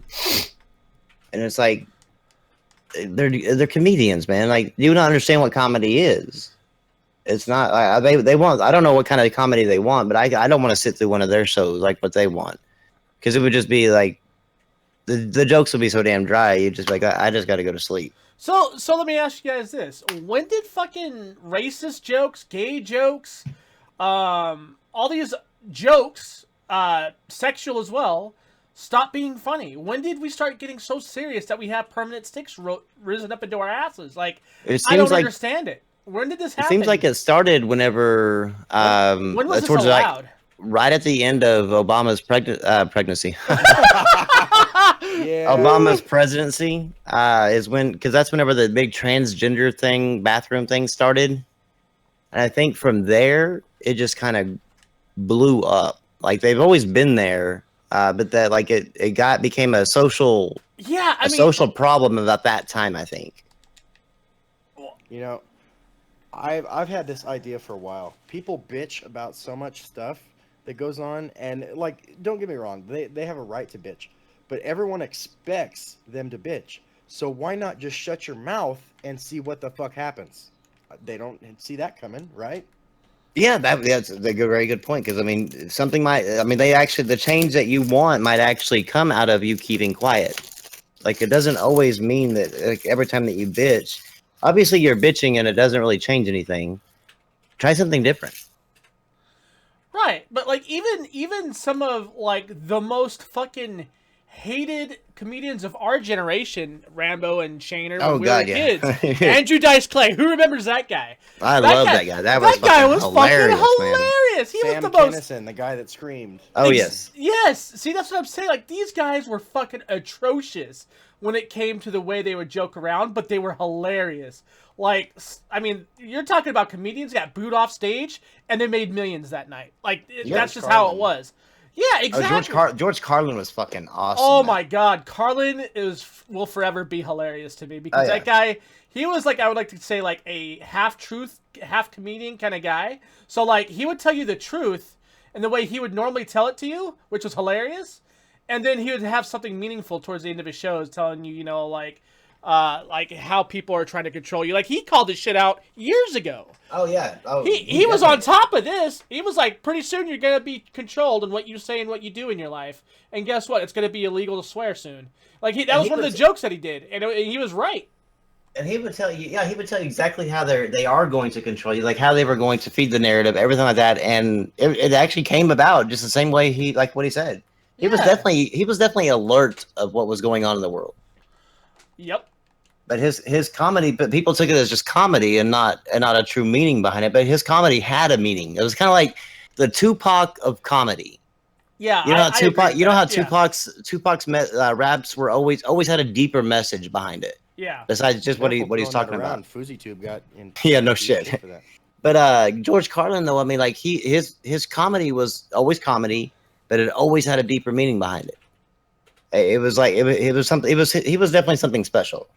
and it's like they're comedians, man. Like, you don't understand what comedy is. It's not they want. I don't know what kind of comedy they want, but I don't want to sit through one of their shows like what they want, because it would just be like the jokes would be so damn dry. You just like I just got to go to sleep. So let me ask you guys this: when did fucking racist jokes, gay jokes, all these jokes, sexual as well, stop being funny? When did we start getting so serious that we have permanent sticks risen up into our asses? Like, I don't understand it. When did this happen? It seems like it started whenever when was this towards allowed? Right at the end of Obama's pregnancy. Yeah. Obama's presidency is when, because that's whenever the big transgender thing, bathroom thing started. And I think from there, it just kind of blew up. Like, they've always been there, but that like it became a social social problem about that time, I think. You know, I've had this idea for a while. People bitch about so much stuff that goes on, and like, don't get me wrong, they have a right to bitch, but everyone expects them to bitch. So why not just shut your mouth and see what the fuck happens? They don't see that coming, right? Yeah, that's a very good point, because I mean, the change that you want might actually come out of you keeping quiet. Like, it doesn't always mean that like, every time that you bitch, obviously you're bitching and it doesn't really change anything. Try something different. Right, but like even some of like the most fucking hated comedians of our generation, Rambo and Shaner, when we were kids. Andrew Dice Clay, who remembers that guy? I love that guy. That guy was fucking hilarious. Man. He Sam was the most. Kinison, the guy that screamed. Oh yes. Yes. See, that's what I'm saying. Like, these guys were fucking atrocious when it came to the way they would joke around, but they were hilarious. Like, I mean, you're talking about comedians got booed off stage and they made millions that night. Like, that's just how it was. Yeah, exactly. George Carlin was fucking awesome. Oh my god, Carlin will forever be hilarious to me, because that guy, he was like, I would like to say, like a half truth, half comedian kind of guy. So like, he would tell you the truth and the way he would normally tell it to you, which was hilarious, and then he would have something meaningful towards the end of his shows, telling you, you know, like how people are trying to control you. Like, he called this shit out years ago. Oh yeah. Oh, he was on top of this. He was like, pretty soon you're gonna be controlled in what you say and what you do in your life. And guess what? It's gonna be illegal to swear soon. Like, that was one of the jokes that he did, and he was right. And he would tell you, he would tell you exactly how they are going to control you, like how they were going to feed the narrative, everything like that. And it actually came about just the same way what he said. He was definitely alert of what was going on in the world. Yep. But his comedy, but people took it as just comedy and not a true meaning behind it. But his comedy had a meaning. It was kind of like the Tupac of comedy. Yeah, you know how Tupac. You know how Tupac's raps were always had a deeper message behind it. Yeah. Besides just what he's talking about. FouseyTube got in. Yeah, no shit. But George Carlin, though, I mean, like his comedy was always comedy, but it always had a deeper meaning behind it. It was like it was something. He was definitely something special.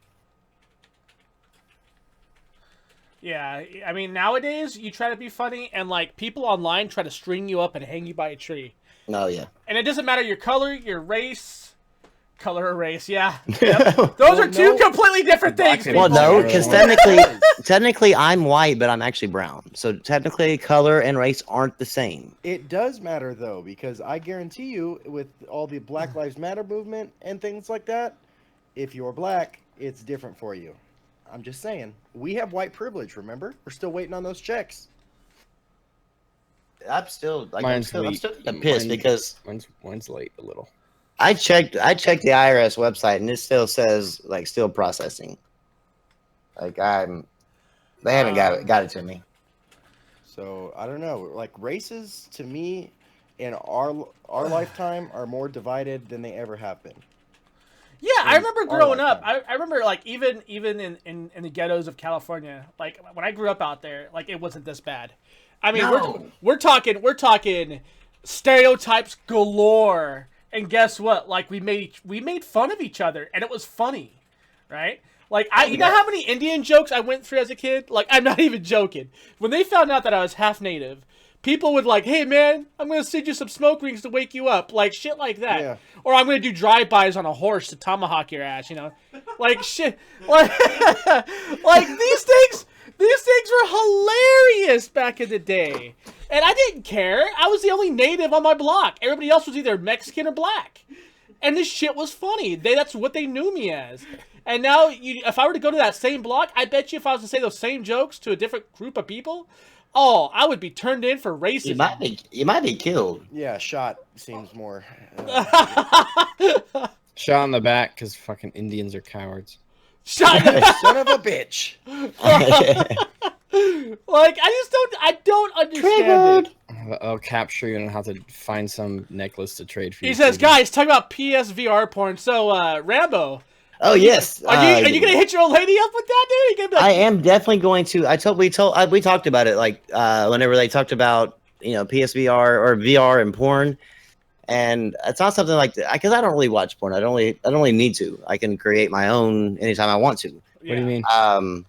Yeah, I mean, nowadays you try to be funny, and like, people online try to string you up and hang you by a tree. Oh yeah. And it doesn't matter your color, your race, Color or race, yeah. Yep. Those are two completely different things. Well, Well, people. no, because technically I'm white, but I'm actually brown. So technically, color and race aren't the same. It does matter though, because I guarantee you, with all the Black Lives Matter movement and things like that, if you're black, it's different for you. I'm just saying. We have white privilege, remember? We're still waiting on those checks. I'm still like Mine's I'm late. still pissed because Mine's late a little. I checked the IRS website and it still says like still processing. Like they haven't got it to me. So I don't know. Like races to me in our lifetime are more divided than they ever have been. Yeah, I remember our growing up. lifetime. I remember like even in the ghettos of California, like when I grew up out there, like it wasn't this bad. I mean, No. we're talking stereotypes galore. And guess what? Like we made fun of each other, and it was funny, right? Like you know how many Indian jokes I went through as a kid? Like I'm not even joking. When they found out that I was half native, people would like, "Hey man, I'm gonna send you some smoke rings to wake you up," like shit like that. Yeah. Or I'm gonna do drive-bys on a horse to tomahawk your ass, you know, like shit, like like these things. These things were hilarious back in the day. And I didn't care. I was the only native on my block. Everybody else was either Mexican or black. And this shit was funny. That's what they knew me as. And now, if I were to go to that same block, I bet you if I was to say those same jokes to a different group of people, oh, I would be turned in for racism. You might be killed. Yeah, shot seems more. Shot in the back because fucking Indians are cowards. Shut Son of a bitch. Like, I don't understand it. I'll capture you and have to find some necklace to trade for you. He says, guys, talk about PSVR porn. So, Rambo. Oh yes. Are you gonna hit your old lady up with that, dude? Are you gonna be like, I am definitely going to. We talked about it like whenever they talked about PSVR or VR and porn, and it's not something like that because I don't really watch porn. I don't really need to. I can create my own anytime I want to. What do you mean? Hell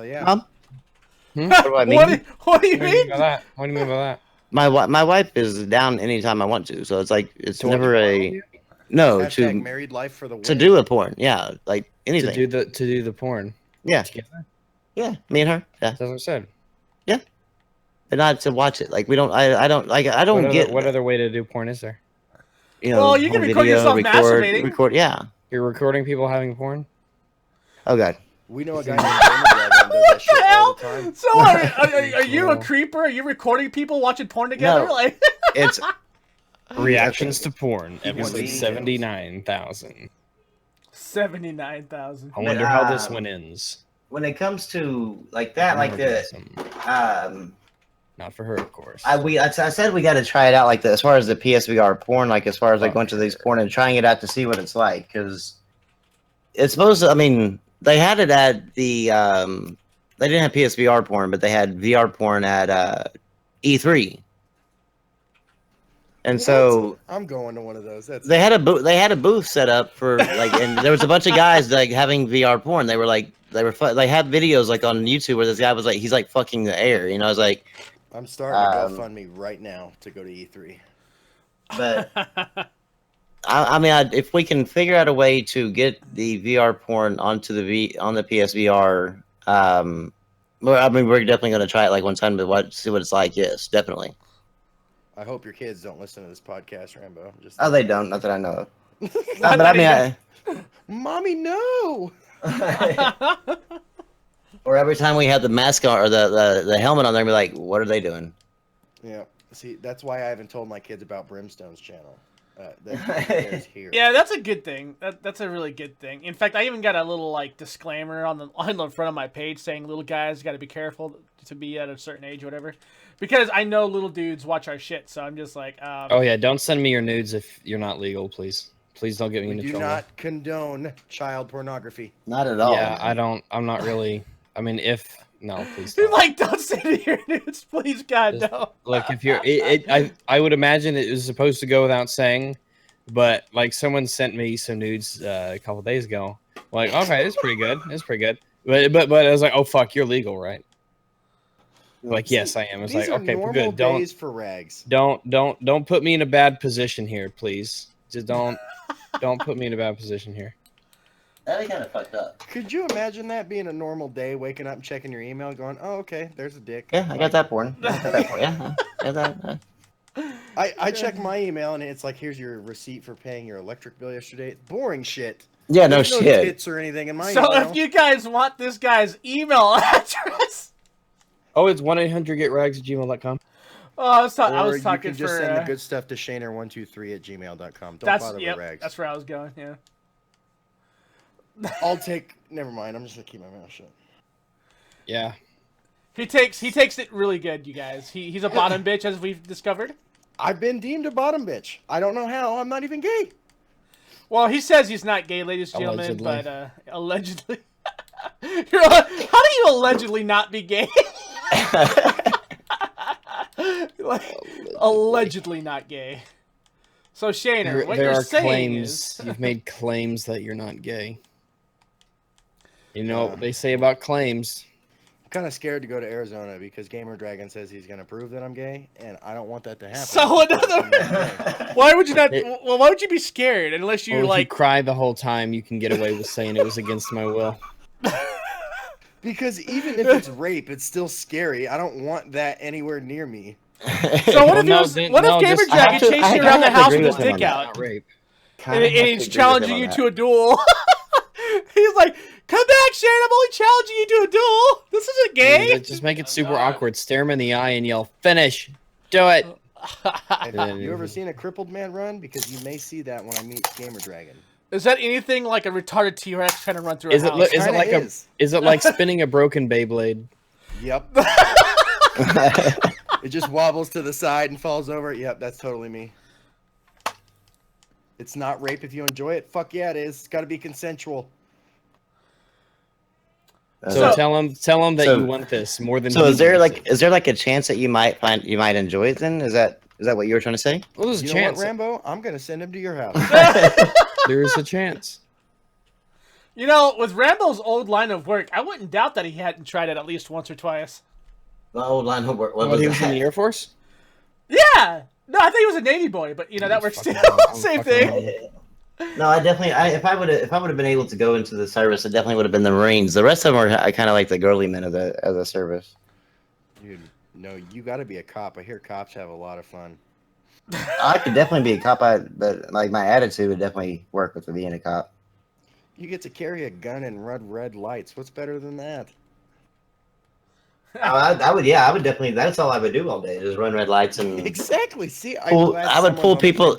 yeah. What do I mean? What do you What do you mean mean? by that? What do you mean by that? My wife is down anytime I want to, so it's like it's To what never you a want? no Hashtag married life for the win. to do a porn. Yeah, like anything. To do the porn. Yeah, Together? yeah. Me and her. Yeah, That's what I said. but not to watch it. Like we don't. I don't like. I don't get What other way to do porn is there? Well, you can home record yourself masturbating. Record. Yeah. You're recording people having porn? Oh god. We know a guy named Dragon does that shit all the time. So are you a creeper? Are you recording people watching porn together? No. Like, It's Reactions to porn, episode details. 79,000. 79,000. I wonder how this one ends. when it comes to like that, like the Not for her, of course. I said we got to try it out like the, as far as the PSVR porn, like as far as like going to these porn and trying it out to see what it's like because it's supposed to. I mean, they had it at the they didn't have PSVR porn, but they had VR porn at E3. And so I'm going to one of those. That's they had a booth set up for like, and there was a bunch of guys like having VR porn. They had videos like on YouTube where this guy was like, he's like fucking the air, you know. I was like, I'm starting to GoFundMe right now to go to E3. but I mean, if we can figure out a way to get the VR porn onto on the PSVR, well, I mean, we're definitely going to try it like one time to see what it's like. Yes, definitely. I hope your kids don't listen to this podcast, Rambo. Just Oh, they don't. Not that I know of. Not But I mean, Mommy, no. or every time we have the mask on or the helmet on there, be like, what are they doing? Yeah. See, that's why I haven't told my kids about Brimstone's channel. That is here. Yeah, that's a good thing. That's a really good thing. In fact, I even got a little like disclaimer on the front of my page saying little guys got to be careful to be at a certain age or whatever, because I know little dudes watch our shit. So I'm just like, Oh yeah, don't send me your nudes if you're not legal, please. Please don't get me We into do trouble. not condone child pornography. Not at all. Yeah, I'm not really. I mean, no, please. You're Don't. like, don't send me your nudes, please, God, Just- no. Like if you're, I would imagine it was supposed to go without saying, but like someone sent me some nudes a couple days ago. Like, okay, it's pretty good. It's pretty good. But I was like, oh fuck, you're legal, right? Like, yes, I am. It's These like, are okay, normal good. days for rags. Don't put me in a bad position here, please. Just don't. Don't put me in a bad position here. That'd be kind of fucked up. Could you imagine that being a normal day, waking up and checking your email, going, "Oh, okay, there's a dick." Yeah, I got that porn. Yeah, I got that porn. Yeah, I got that. I check my email and it's like, "Here's your receipt for paying your electric bill yesterday." Boring shit. Yeah, no There's no shit. tits or anything in my So email. if you guys want this guy's email address, Oh, it's 1-800-GET-RAGS@gmail.com. oh, I was, Or I was you talking can just for. send the good stuff to shaner123@gmail.com. Don't That's bother yep, with rags. that's where I was going. Yeah. I'll take. Never mind. I'm just gonna keep my mouth shut. Yeah. He takes it really good, you guys. He's a bottom bitch, as we've discovered. I've been deemed a bottom bitch. I don't know how. I'm not even gay. Well, he says he's not gay, ladies and gentlemen, Allegedly. but allegedly. How do you allegedly not be gay? Like, allegedly not gay. So Shaner, what There you're are saying claims. is, You've made claims that you're not gay. You know Yeah. what they say about claims. I'm kind of scared to go to Arizona because Gamer Dragon says he's gonna prove that I'm gay, and I don't want that to happen. So another- I'm not gay. why would you not? It- Well, why would you be scared unless you Or if you like? cry the whole time, you can get away with saying it was against my will. Because even if it's rape, it's still scary. I don't want that anywhere near me. So what if, no, he was, then- what no, if Gamer just- I have Dragon to- chased I you have around the to house agree with his with him dick on out, Not rape. and he's challenging you to a duel? He's like, "Come back, Shane! I'm only challenging you to a duel. This isn't gay." Just make it super awkward. Stare him in the eye and yell, "Finish! Do it!" Have you ever seen a crippled man run? Because you may see that when I meet Gamer Dragon. Is that anything like a retarded T-Rex trying to run through Is a it? house? Is it Kinda like is. Is it like spinning a broken Beyblade? Yep. It just wobbles to the side and falls over. Yep, that's totally me. It's not rape if you enjoy it. Fuck yeah, it is. It's got to be consensual. So tell him that so- you want this more than. So he is there wants like it. is there like a chance that you might enjoy it then? Is that what you were trying to say? Well, there's a You know what, chance. Rambo? I'm gonna send him to your house. There's a chance. You know, with Rambo's old line of work, I wouldn't doubt that he hadn't tried it at least once or twice. The old line of work. What, he was in the Air Force? Yeah. No, I think he was a Navy boy, but you know that works too. Same thing. No, if I would have been able to go into the service, it definitely would have been the Marines. The rest of them I kind of like the girly men of the service. Dude, no, you got to be a cop. I hear cops have a lot of fun. I could definitely be a cop, but like my attitude would definitely work with being a cop. You get to carry a gun and run red lights. What's better than that? I would definitely. That's all I would do all day, is run red lights and Exactly. See, I would pull people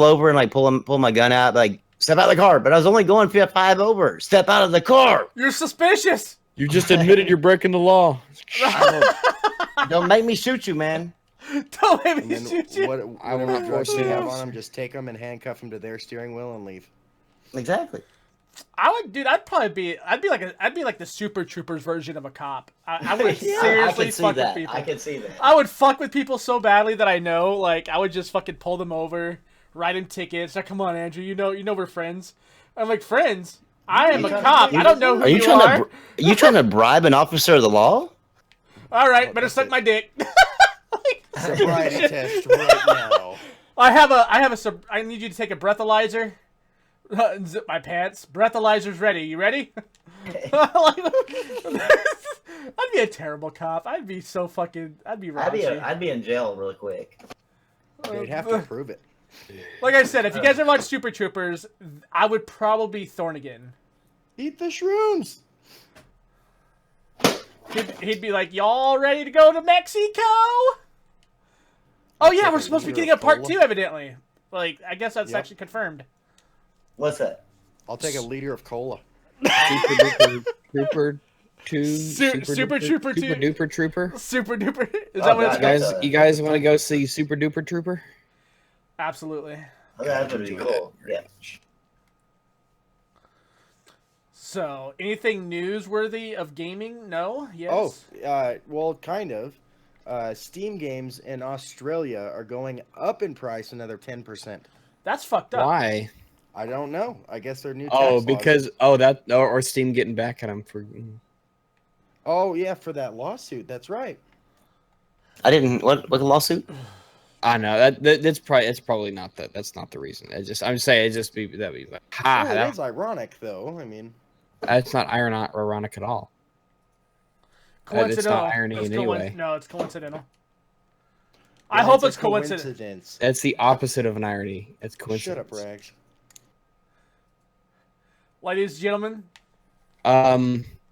over and like pull my gun out, like step out of the car. But I was only going 5 over. Step out of the car. You're suspicious. You just admitted you're breaking the law. Don't make me shoot you, man. Don't make And me then shoot you. I will whatever not drugs force you you. have on them, just take them and handcuff them to their steering wheel and leave. Exactly. I would, dude. I'd be like the Super Troopers version of a cop. I would Yeah, seriously I could see fuck with that. people. I could see that. I would fuck with people so badly that I know, like, I would just fucking pull them over, write them tickets. Like, come on, Andrew, you know we're friends. I'm like, friends? I am a cop. I don't know who Are you you trying are. to? Are you trying to bribe an officer of the law? All right, better suck my dick. Sobriety test right now. I need you to take a breathalyzer. Zip my pants. Breathalyzer's ready. You ready? I'd be a terrible cop. I'd be so fucking. I'd be raunchy. I'd be in jail really quick. They'd have to prove it. Like I said, if you guys ever watch Super Troopers, I would probably be Thornigan. Eat the shrooms. He'd be like, "Y'all ready to go to Mexico?" Oh yeah, we're supposed to be getting a part 2, evidently. Like, I guess that's Yep. actually confirmed. What's that? I'll take a liter of cola. Super duper trooper 2. Super Trooper 2. Super duper trooper. Super duper. Is Oh, that what it's God. called? You guys want to go see Super duper trooper? Absolutely. That would be cool. Yeah. So, anything newsworthy of gaming? No? Yes? Oh, well, kind of. Steam games in Australia are going up in price another 10%. That's fucked up. Why? I don't know. I guess they're new. Oh, tax laws. because or Steam getting back at him for. Oh yeah, for that lawsuit. That's right. I didn't. What lawsuit? I know that's probably not that. That's not the reason. I'm saying it just be that'd be like, Oh, it is ironic, though. I mean, that's not ironic at all. It's Coincidental. not irony in any way. No, it's coincidental. then I hope a it's coincidence. That's the opposite of an irony. It's coincidence. Shut up, Rags. Ladies and gentlemen,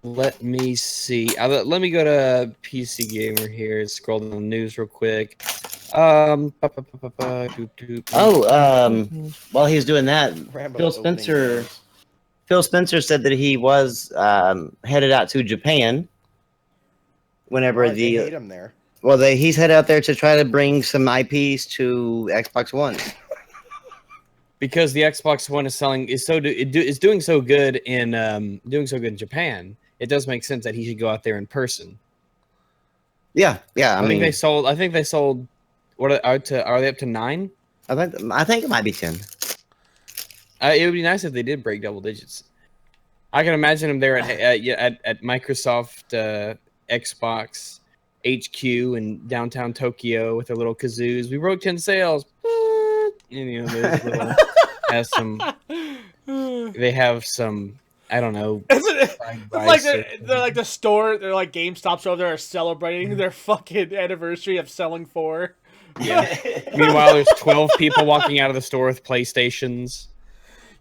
let me see. Let me go to PC Gamer here. Scroll down the news real quick. While he's doing that, Rambo Phil opening Spencer. doors. Phil Spencer said that he was headed out to Japan. Whenever Why, they hate him there. he's headed out there to try to bring some IPs to Xbox One. Because the Xbox One is doing so good in Japan. It does make sense that he should go out there in person. Yeah. I think mean, they sold. What are they up to 9? I think it might be 10. It would be nice if they did break double digits. I can imagine them there at Microsoft Xbox HQ in downtown Tokyo with their little kazoos. We broke 10 sales. And, there's little they have some, I don't know. it's like they're like the store. They're like GameStops over there are celebrating their fucking anniversary of selling 4. Yeah. Meanwhile, there's 12 people walking out of the store with PlayStations.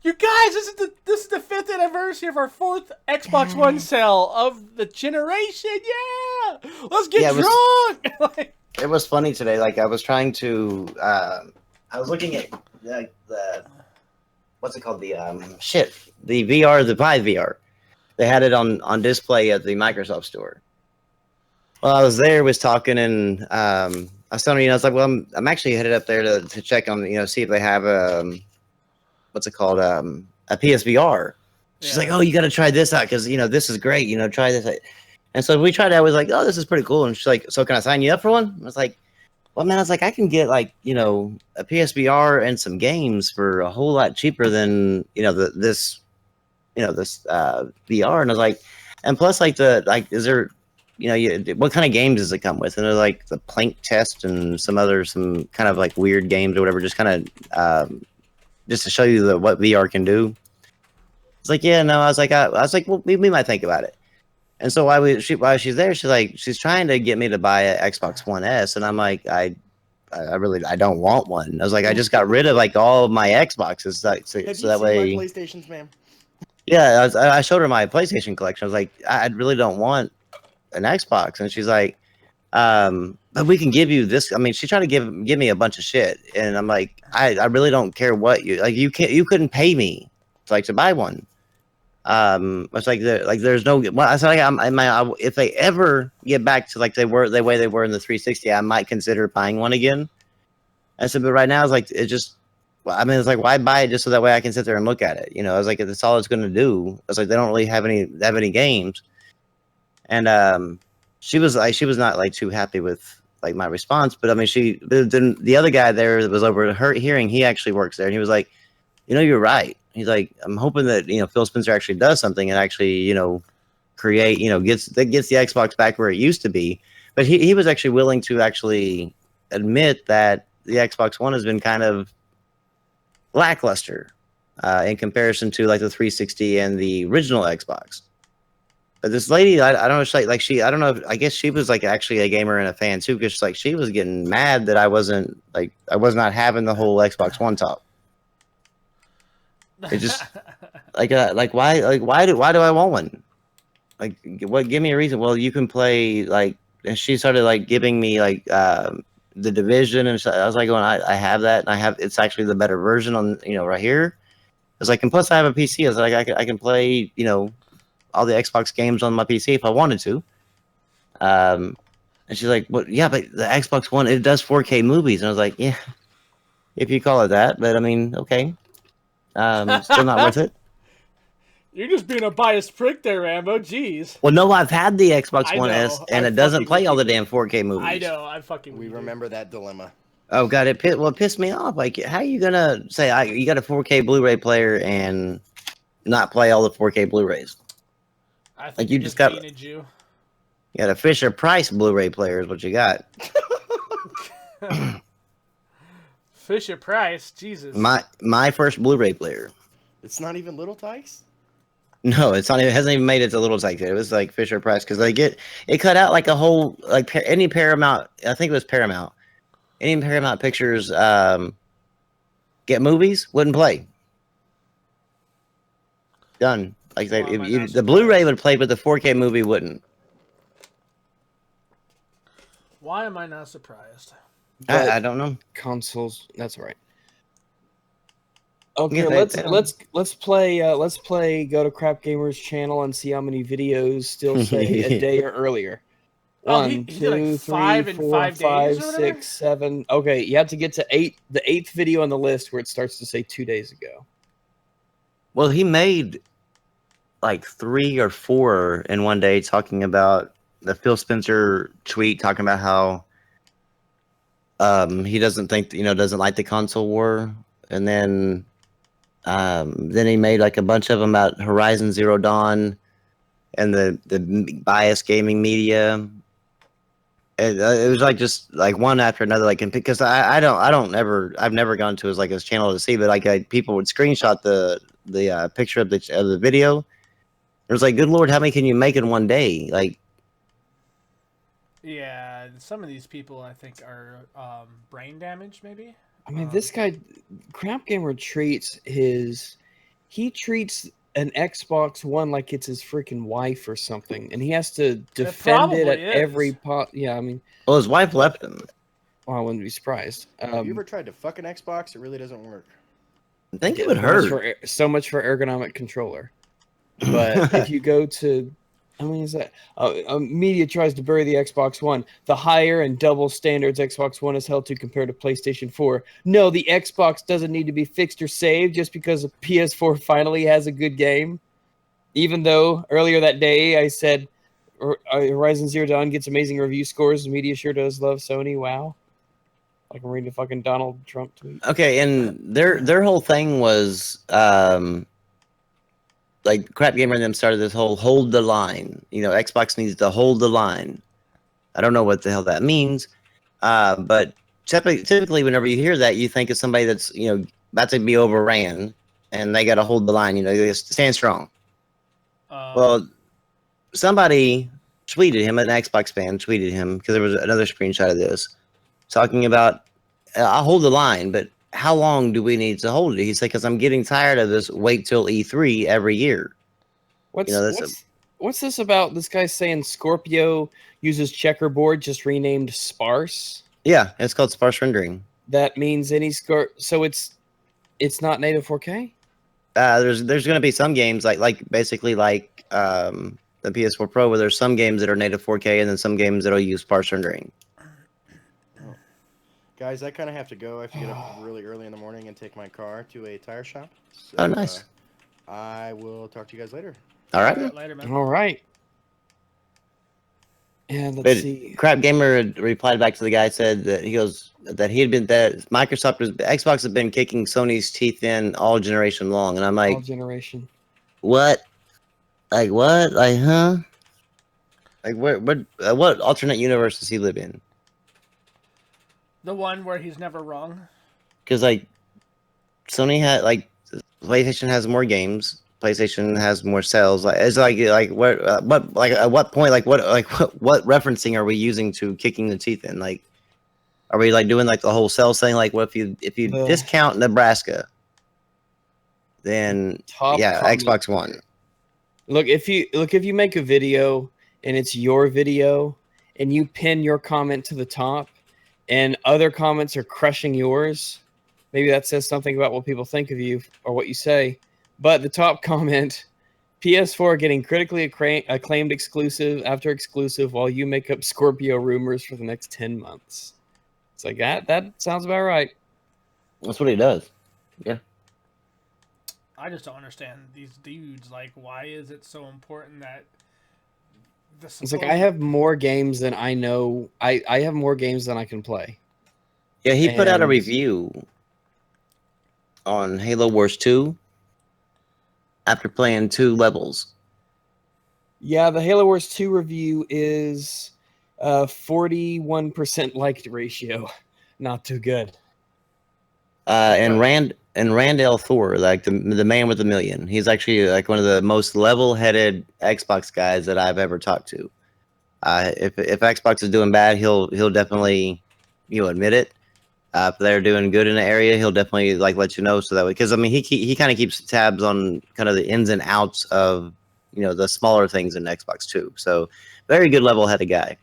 You guys, this is the 5th anniversary of our 4th Xbox One sale of the generation. Yeah, let's get drunk. It was funny today. Like I was trying to, I was looking at the what's it called? The the VR, the Vive VR. They had it on display at the Microsoft store. Well, I was there, was talking, and I was telling I was like, well, I'm actually headed up there to check on, see if they have what's it called? A PSVR. She's like, oh, you got to try this out because, this is great. Try this out. And so we tried it. I was like, oh, this is pretty cool. And she's like, so can I sign you up for one? I was like, well, man, I can get a PSVR and some games for a whole lot cheaper than, this VR. And I was like, and plus is there, what kind of games does it come with? And they're like the Plank Test and some kind of like weird games or whatever, just kind of, just to show you what VR can do. It's like, yeah, no, I was like, well, we might think about it. And so while she's there, she's trying to get me to buy an Xbox One S, and I'm like, I don't want one. I was like, I just got rid of all of my Xboxes, so Have that you seen way. my PlayStations, ma'am? Yeah, I showed her my PlayStation collection. I was like, I really don't want an Xbox, and she's like, but we can give you this. I mean, she tried to give me a bunch of shit, and I'm like, I really don't care what you couldn't pay me to buy one. It's like there's no. Well, I said if they ever get back to the way they were in the 360, I might consider buying one again. I said, but right now it's like it just. Well, I mean, it's like why buy it just so that way I can sit there and look at it? I was like, that's all it's going to do. I was like, they don't really have any games, and she was not too happy with my response. But I mean, the other guy there that was over her hearing, he actually works there, and he was like, you're right. He's like, I'm hoping that Phil Spencer actually does something and actually create gets the Xbox back where it used to be. But he was actually willing to actually admit that the Xbox One has been kind of lackluster in comparison to the 360 and the original Xbox. But this lady, I don't know, I don't know. I guess she was actually a gamer and a fan too, because she was getting mad that I was not having the whole Xbox One talk. It just why do I want one? Give me a reason. Well, you can play and she started giving me the Division, and I was like going, I have that, and it's actually the better version on right here. I was like, and plus I have a PC. I was like, I can play all the Xbox games on my PC if I wanted to. And she's like, well, yeah, but the Xbox One, it does 4K movies, and I was like, yeah, if you call it that, but I mean, okay. Still not worth it. You're just being a biased prick there, Rambo. Jeez. Well, no, I've had the Xbox One S, and it doesn't play all the damn 4K movies. I know. We remember that dilemma. Oh god, it pissed me off. How are you gonna say you got a 4K Blu-ray player and not play all the 4K Blu-rays? I think you just got you got a Fisher Price Blu-ray player is what you got. Fisher Price, Jesus. My first Blu-ray player. It's not even Little Tykes. No, it's not. It hasn't even made it to Little Tykes yet. It was like Fisher Price because it cut out like a whole any Paramount. I think it was Paramount. Any Paramount Pictures get movies wouldn't play. Done. Like Why am I not the Blu-ray would play, but the 4K movie wouldn't. Why am I not surprised? I don't know. Consoles. That's all right. Okay, Yeah, let's play. Let's play. Go to Crap Gamers channel and see how many videos still say a day or earlier. Oh, One, he did two, like 5 three, in 4, 5 days 5, or whatever? 6, 7. Okay, you have to get to 8. The 8th video on the list where it starts to say 2 days ago. Well, he made like 3 or 4 in one day talking about the Phil Spencer tweet talking about how he doesn't think doesn't like the console war, and then he made like a bunch of them about Horizon Zero Dawn and the biased gaming media. It was like just like one after another, like because I've never gone to his channel to see, but people would screenshot the picture of the video. It was like, good lord, how many can you make in one day? Like, Yeah, some of these people I think are brain damaged, maybe. I mean, this guy, Crap Gamer treats an Xbox One like it's his freaking wife or something, and he has to defend it at probably every is. Yeah, I mean, well, his wife left him. well, I wouldn't be surprised. Have you ever tried to fuck an Xbox? It really doesn't work. I think it would so much hurt. for ergonomic controller. But if you go to, I mean, is that media tries to bury the Xbox One? The higher and double standards Xbox One is held to compared to PlayStation 4. No, the Xbox doesn't need to be fixed or saved just because a PS4 finally has a good game. Even though earlier that day I said Horizon Zero Dawn gets amazing review scores, the media sure does love Sony. Wow. Like I'm reading a fucking Donald Trump tweet. Okay, and their whole thing was like Crap Gamer and them started this whole hold the line. Xbox needs to hold the line. I don't know what the hell that means, but typically whenever you hear that, you think of somebody that's about to be overran, and they got to hold the line. They just stand strong. Well, somebody tweeted him, an Xbox fan tweeted him because there was another screenshot of this talking about I'll hold the line, but how long do we need to hold it? He said, because I'm getting tired of this wait till E3 every year. What's this about? This guy saying Scorpio uses checkerboard, just renamed sparse. Yeah, it's called sparse rendering. That means so it's not native 4K? There's going to be some games basically the PS4 Pro where there's some games that are native 4K and then some games that'll use sparse rendering. Guys, I kind of have to go. I have to get up really early in the morning and take my car to a tire shop. So, Oh, nice. I will talk to you guys later. All right. Later, man. All right. And let's see. Crap Gamer replied back to the guy, said that Xbox has been kicking Sony's teeth in all generation long, and I'm like, all generation. What? Like what? Like huh? Like what alternate universe does he live in? The one where he's never wrong. Because Sony had PlayStation has more games. PlayStation has more sales. It's what at what point what referencing are we using to kicking the teeth in? Are we doing the whole sales thing? What if you discount Nebraska, then Xbox One. Look, if you make a video and it's your video and you pin your comment to the top and other comments are crushing yours, maybe that says something about what people think of you or what you say. But the top comment, PS4 getting critically acclaimed exclusive after exclusive while you make up Scorpio rumors for the next 10 months. It's like that sounds about right. That's what he does. Yeah. I just don't understand these dudes. Why is it so important that It's like I have more games than I know. I have more games than I can play. Yeah, he put out a review on Halo Wars 2 after playing 2 levels. Yeah, the Halo Wars 2 review is 41% liked ratio. Not too good. And Randall Thor, like the man with the million. He's actually like one of the most level-headed Xbox guys that I've ever talked to. If Xbox is doing bad, he'll definitely admit it. If they're doing good in the area, he'll definitely like let you know, so that way, because I mean he kind of keeps tabs on kind of the ins and outs of the smaller things in Xbox too. So very good level-headed guy.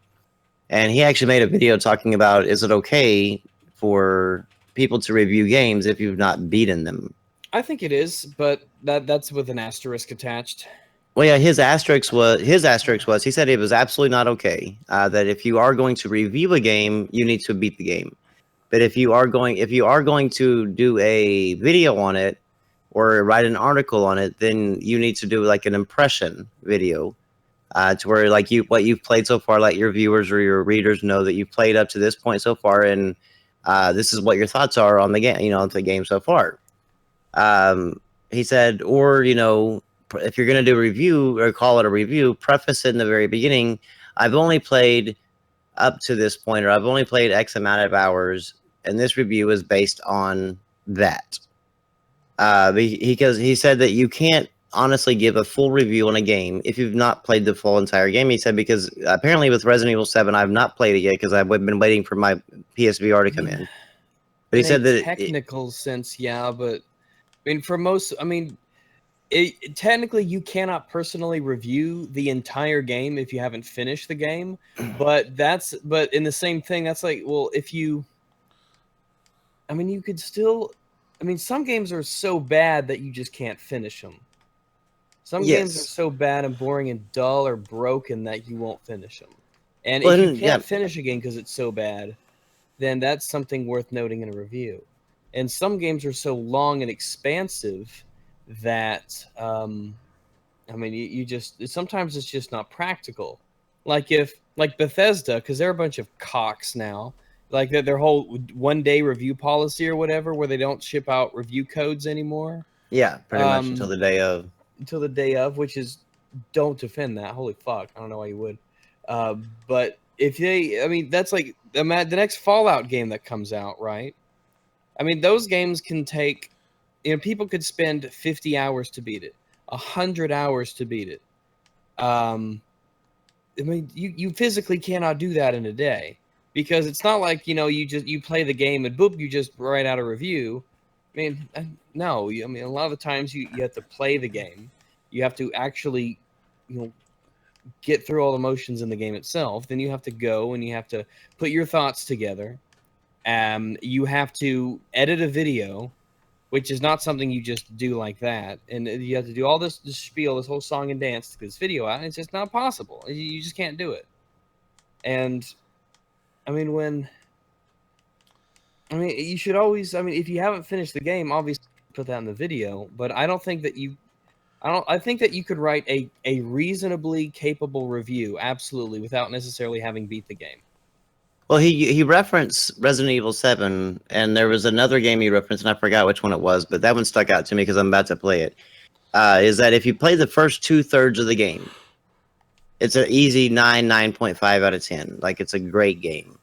And he actually made a video talking about, is it okay for people to review games if you've not beaten them? I think it is, but that's with an asterisk attached. Well, yeah, his asterisk was he said it was absolutely not okay. That if you are going to review a game, you need to beat the game. But if you are going to do a video on it or write an article on it, then you need to do like an impression video, to where like what you've played so far, let your viewers or your readers know that you've played up to this point so far, and this is what your thoughts are on the game, on the game so far. He said, or if you're going to do a review or call it a review, preface it in the very beginning. I've only played up to this point, or I've only played X amount of hours, and this review is based on that. Because he said that you can't honestly give a full review on a game if you've not played the full entire game. He said, because apparently with Resident Evil 7, I've not played it yet because I've been waiting for my PSVR to come in. But he said that technical sense, yeah, but I mean, for most, I mean, technically you cannot personally review the entire game if you haven't finished the game. But in the same thing, that's like, well, you could still, some games are so bad that you just can't finish them. Some games are so bad and boring and dull or broken that you won't finish them. And if you can't finish a game because it's so bad, then that's something worth noting in a review. And some games are so long and expansive that, you just, sometimes it's just not practical. Like Bethesda, because they're a bunch of cocks now, like their whole 1 day review policy or whatever, where they don't ship out review codes anymore. Yeah, pretty much until the day of. Until the day of, which is, don't defend that. Holy fuck. I don't know why you would. But if that's like the next Fallout game that comes out, right? Those games can take, people could spend 50 hours to beat it, 100 hours to beat it. You physically cannot do that in a day, because it's not like, you play the game and boop, you just write out a review. No, a lot of the times you have to play the game. You have to actually, get through all the motions in the game itself. Then you have to go and you have to put your thoughts together. You have to edit a video, which is not something you just do like that. And you have to do all this spiel, this whole song and dance to get this video out. And it's just not possible. You just can't do it. And you should always, if you haven't finished the game, obviously put that in the video, but I think that you could write a reasonably capable review, absolutely, without necessarily having beat the game. Well, he referenced Resident Evil 7, and there was another game he referenced, and I forgot which one it was, but that one stuck out to me because I'm about to play it. Is that if you play the first 2/3 of the game, it's an easy 9.5 out of 10. Like, it's a great game.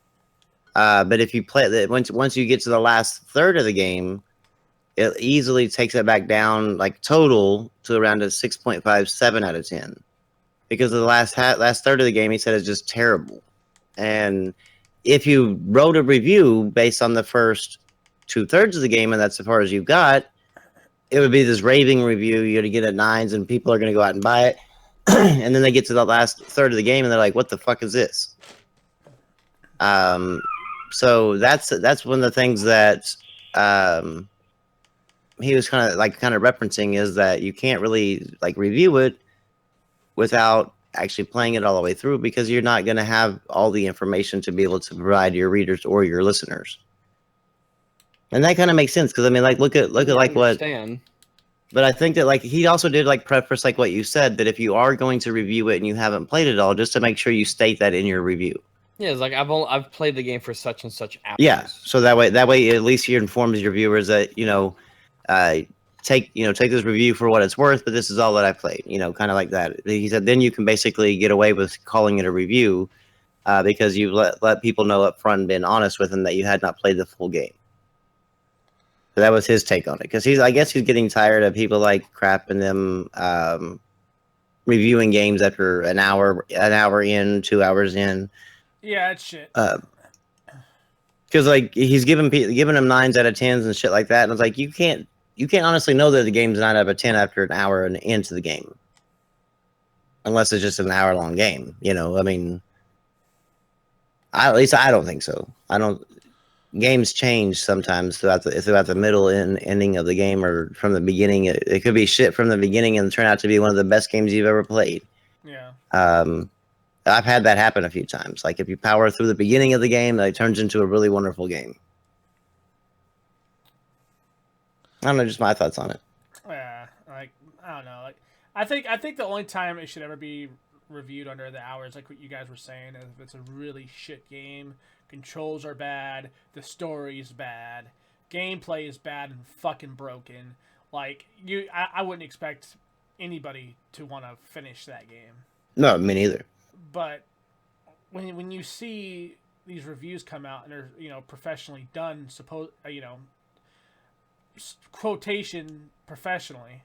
But if you play once you get to the last third of the game, it easily takes it back down, like total, to around a 6.5, 7 out of 10, because of the last third of the game, he said, is just terrible. And if you wrote a review based on the first 2/3 of the game, and that's as far as you got, it would be this raving review. You're gonna get at 9s, and people are gonna go out and buy it. And then they get to the last third of the game, and they're like, "What the fuck is this?" So that's one of the things that he was kind of referencing, is that you can't really review it without actually playing it all the way through, because you're not going to have all the information to be able to provide your readers or your listeners. And that kind of makes sense, because look at what. But I think that he also did preface what you said, that if you are going to review it and you haven't played it all, just to make sure you state that in your review. Yeah, it's I've played the game for such and such hours. Yeah, so that way at least you informs your viewers that take this review for what it's worth, but this is all that I played. Kind of like that. He said then you can basically get away with calling it a review, because you let people know up front and been honest with them that you had not played the full game. So that was his take on it, because I guess he's getting tired of people like Crap and them reviewing games after an hour in, 2 hours in. Yeah, it's shit. Because like he's giving them 9s out of 10s and shit like that, and it's like you can't honestly know that the game's 9 out of 10 after an hour and into the game, unless it's just an hour-long game. You know, I mean, at least I don't think so. I don't. Games change sometimes throughout the middle and ending of the game, or from the beginning. It could be shit from the beginning and turn out to be one of the best games you've ever played. Yeah. I've had that happen a few times. Like if you power through the beginning of the game, it turns into a really wonderful game. I don't know, just my thoughts on it. Yeah, like I don't know. Like I think the only time it should ever be reviewed under the hours, like what you guys were saying, is if it's a really shit game, controls are bad, the story's bad, gameplay is bad and fucking broken. Like I wouldn't expect anybody to want to finish that game. No, me neither. But when you see these reviews come out and they're professionally done, quotation professionally,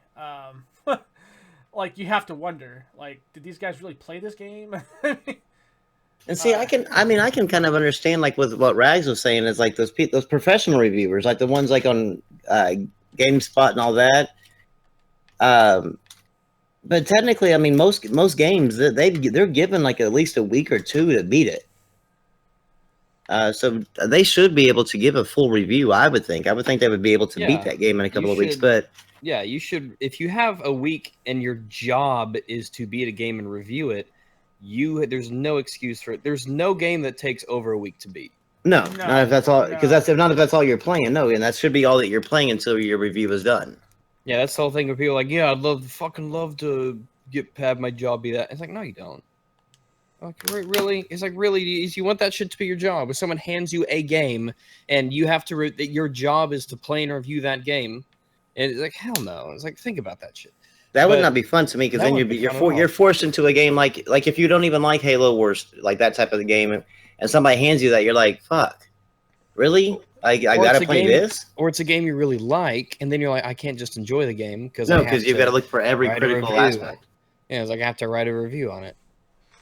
like you have to wonder, like, did these guys really play this game? And see, I can kind of understand, like, with what Rags was saying, is like those professional reviewers, like the ones like on GameSpot and all that. But technically, I mean, most games they're given like at least a week or two to beat it. So they should be able to give a full review. I would think they would be able to beat that game in a couple of weeks. But yeah, you should. If you have a week and your job is to beat a game and review it, there's no excuse for it. There's no game that takes over a week to beat. No, not if that's all. Because not if that's all you're playing. No, and that should be all that you're playing until your review is done. Yeah, that's the whole thing where people are like, yeah, I'd love to have my job be that. It's like, no, you don't. Like, really? It's like, really? You want that shit to be your job? If someone hands you a game and you have to, that your job is to play and review that game, and it's like, hell no. It's like, think about that shit. That would not be fun to me, because then you're forced into a game like if you don't even like Halo Wars, like that type of the game, and somebody hands you that, you're like, fuck, really? I gotta play this? Or it's a game you really like, and then you're like, I can't just enjoy the game because you've got to look for every critical aspect. Yeah, it's like I have to write a review on it.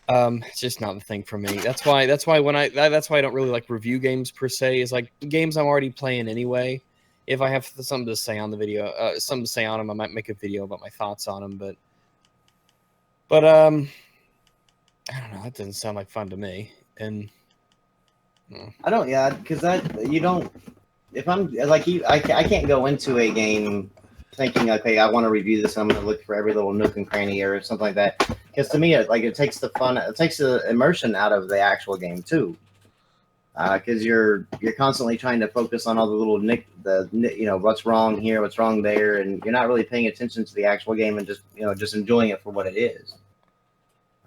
It's just not the thing for me. That's why I don't really like review games per se. Is like games I'm already playing anyway. If I have something to say on the video, something to say on them, I might make a video about my thoughts on them. But I don't know. That doesn't sound like fun to me. And I don't, yeah, because if I'm like you, I can't go into a game thinking, okay, I want to review this, I'm going to look for every little nook and cranny or something like that. Because to me, it takes the fun, it takes the immersion out of the actual game too. Because you're constantly trying to focus on all the little what's wrong here, what's wrong there, and you're not really paying attention to the actual game and just enjoying it for what it is.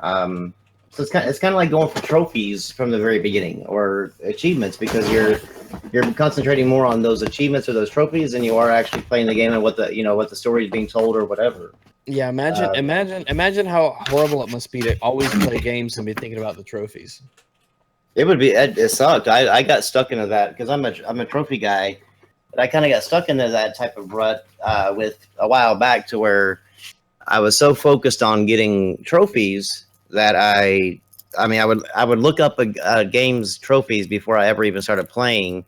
So it's kind of like going for trophies from the very beginning, or achievements, because you're concentrating more on those achievements or those trophies than you are actually playing the game and what the story is being told or whatever. Yeah, imagine how horrible it must be to always play games and be thinking about the trophies. It would be. It sucked. I got stuck into that because I'm a trophy guy, but I kind of got stuck into that type of rut with a while back, to where I was so focused on getting trophies that I would look up a game's trophies before I ever even started playing,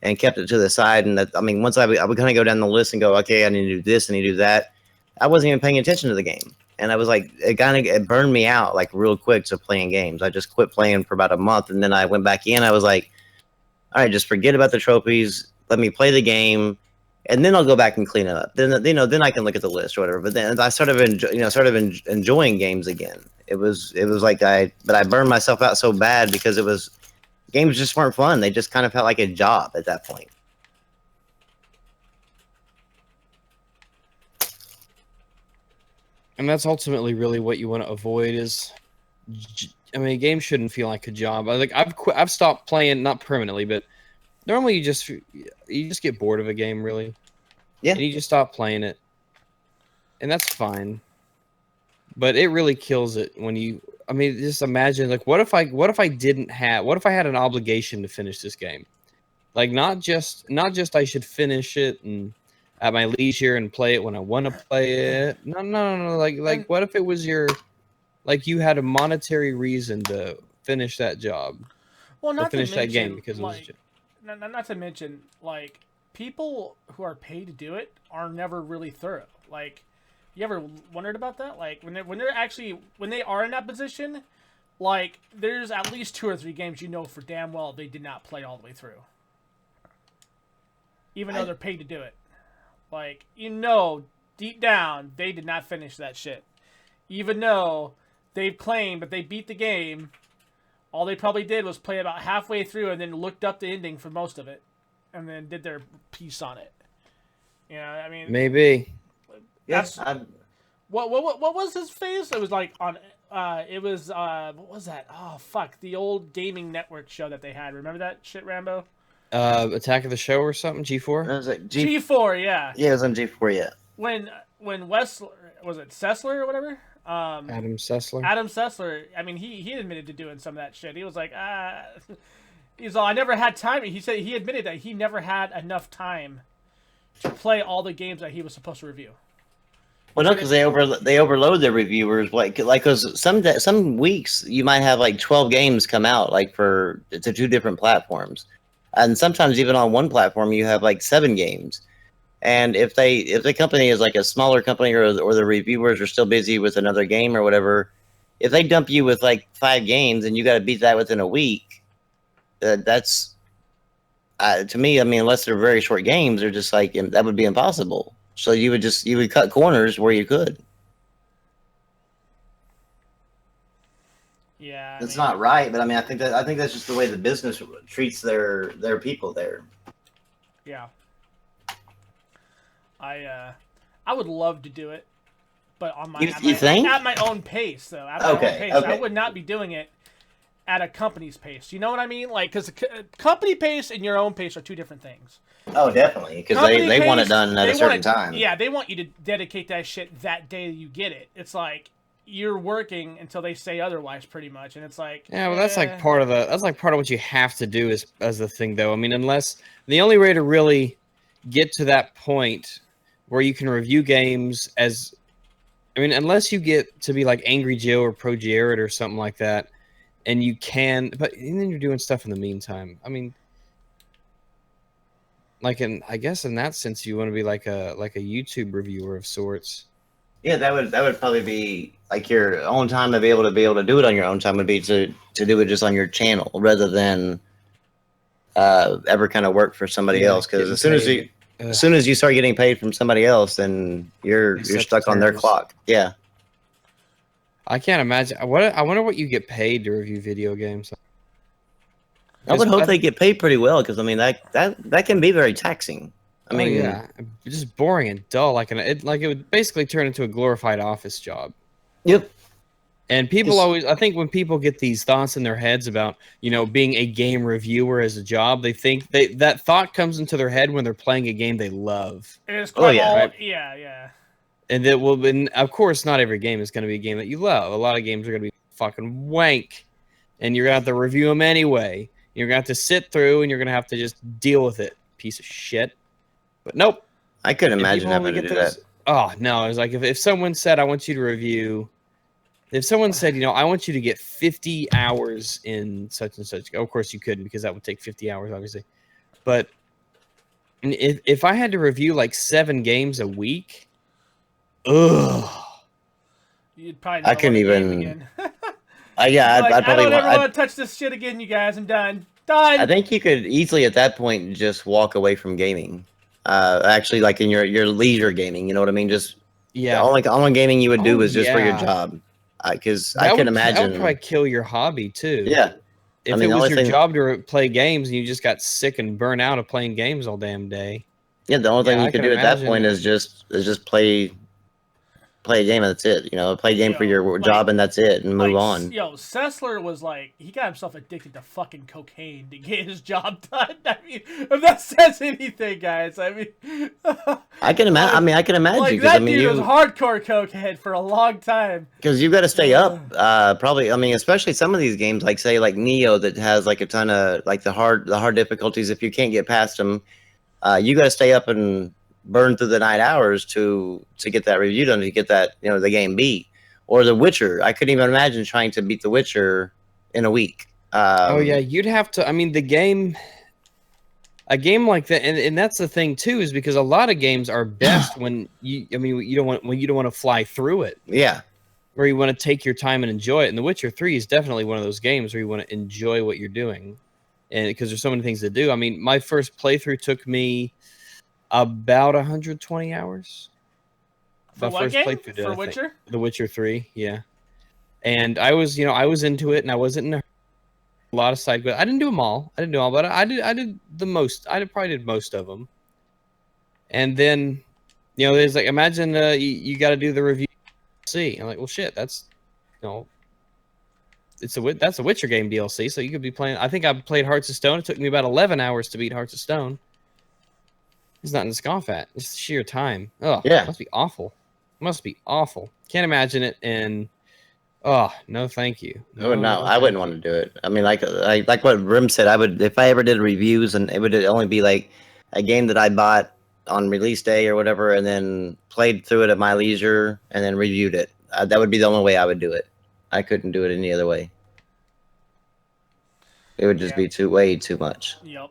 and kept it to the side. And once I would kind of go down the list and go, okay, I need to do this, I need to do that. I wasn't even paying attention to the game. And I was like, it burned me out like real quick to playing games. I just quit playing for about a month, and then I went back in. I was like, all right, just forget about the trophies. Let me play the game, and then I'll go back and clean it up. Then then I can look at the list or whatever. But then I started enjoying games again. It was like I burned myself out so bad because games just weren't fun. They just kind of felt like a job at that point. And that's ultimately really what you want to avoid is, a game shouldn't feel like a job. I've stopped playing, not permanently, but normally you just get bored of a game, really. Yeah. And you just stop playing it. And that's fine. But it really kills it when just imagine, like, what if I had an obligation to finish this game? Like not just I should finish it and at my leisure and play it when I want to play it. No. Like And- what if it was your like you had a monetary reason to finish that job Well, or not to finish that game mention, because it was like, not to mention, like, people who are paid to do it are never really thorough. Like, you ever wondered about that? Like, when they are in that position, like, there's at least 2 or 3 games you know for damn well they did not play all the way through, even though they're paid to do it. Like, you know, deep down they did not finish that shit, even though they've claimed that they beat the game. All they probably did was play about halfway through and then looked up the ending for most of it, and then did their piece on it. You know, I mean, maybe. that's I'm, what was his face? It was like on. It was what was that? Oh fuck, the old gaming network show that they had. Remember that shit, Rambo? Attack of the Show or something. G4. I was like, G4, yeah. yeah, it was on G4. Yeah. When Wes was it Sessler or whatever? Adam Sessler. Adam Sessler, I mean, he admitted to doing some of that shit. He was like, he's all, I never had time. He said he admitted that he never had enough time to play all the games that he was supposed to review. Well, no, because they overload their reviewers. Like, because some weeks you might have like 12 games come out, like to 2 different platforms, and sometimes even on one platform you have like 7 games. And if the company is like a smaller company or the reviewers are still busy with another game or whatever, if they dump you with like 5 games and you got to beat that within a week, that's to me. I mean, unless they're very short games, they're just like that would be impossible. So you would cut corners where you could. Yeah, It's not right, but I mean, I think that's just the way the business treats their people there. Yeah. I would love to do it, but on my You think? at my own pace though. At my own Okay, pace. okay. I would not be doing it at a company's pace. You know what I mean? Like, because company pace and your own pace are 2 different things. Oh, definitely, because Company they want it pace, done at they a certain want it- time. Yeah, they want you to dedicate that shit that day you get it. It's like you're working until they say otherwise, pretty much, and it's like Yeah, well, that's eh. like part of what you have to do as the thing, though. I mean, unless the only way to really get to that point where you can review games unless you get to be like Angry Joe or Pro Jared or something like that, and you can, but and then you're doing stuff in the meantime. I mean, I guess in that sense, you want to be like a YouTube reviewer of sorts. Yeah, that would probably be like your own time to be able to do it on your own time would be to do it just on your channel rather than ever kind of work for somebody Yeah, else. Because getting as soon as you start getting paid from somebody else, then you're They set stuck the on their terms. clock. Yeah. I can't imagine. I wonder what you get paid to review video games. I would hope I- they get paid pretty well because I mean that can be very taxing. I mean, yeah, just boring and dull. It would basically turn into a glorified office job. Yep. And people Just- always, I think, when people get these thoughts in their heads about being a game reviewer as a job, they think that thought comes into their head when they're playing a game they love. And it's Oh, quite yeah, all, right. yeah. And of course, not every game is going to be a game that you love. A lot of games are going to be fucking wank, and you're going to have to review them anyway. You're going to have to sit through, and you're going to have to just deal with it. Piece of shit. But nope. I couldn't If imagine people only having to get do those- that. Oh no! It was like if someone said, "I want you to review," if someone said, "I want you to get 50 hours in such and such," of course you couldn't because that would take 50 hours, obviously. But if I had to review like 7 games a week, ugh. You'd probably I never couldn't want to game even- again. Yeah, Like, I'd I probably don't ever I'd- want to touch this shit again, you guys. I'm done. Done. I think you could easily at that point just walk away from gaming. Actually, like in your leisure gaming, you know what I mean? Just Yeah, only gaming you would do Oh, was just for your yeah. job. Because That I can would- that imagine. would probably kill your hobby too. Yeah, If I mean, it the was only your thing- job to play games and you just got sick and burnt out of playing games all damn day. yeah. The only thing Yeah, you I could can do at that imagine. point is just play play a game and that's it. You know, play a game for Yo, your like- job and that's it, and move like, on. Yo, Sessler was like, he got himself addicted to fucking cocaine to get his job done. I mean, if that says anything, guys, I mean, I can imagine. I mean, I can imagine like because that I mean, dude was you hardcore cokehead for a long time. because you got to stay up. Probably. I mean, especially some of these games, like say like Neo, that has like a ton of like the hard difficulties. If you can't get past them, you got to stay up and burn through the night hours to get that review done, to get that, you know, the game beat. Or The Witcher, I couldn't even imagine trying to beat The Witcher in a week. Oh yeah, you'd have to. I mean, a game like that, and that's the thing too, is because a lot of games are best when you. I mean, you don't want to fly through it, yeah. where you want to take your time and enjoy it. And The Witcher 3 is definitely one of those games where you want to enjoy what you're doing, and because there's so many things to do. I mean, my first playthrough took me about 120 hours. For My what first game? playthrough did, I For think. Witcher? The Witcher 3, yeah. And I was into it, and I wasn't in a lot of side quests. I didn't do them all. But I did the most. Probably did most of them. And then, there's like, imagine you got to do the review. See, I'm like, well, shit, that's, that's a Witcher game DLC. So you could be playing. I think I played Hearts of Stone. It took me about 11 hours to beat Hearts of Stone. It's nothing to scoff at. It's sheer time. Oh, Yeah. Must be awful. Must be awful. Can't imagine it. And oh no, thank you. No, I wouldn't want to do it. I mean, like what Rim said, I would, if I ever did reviews, and it would only be like a game that I bought on release day or whatever, and then played through it at my leisure, and then reviewed it. That would be the only way I would do it. I couldn't do it any other way. It would just Yeah. be way too much. Yep.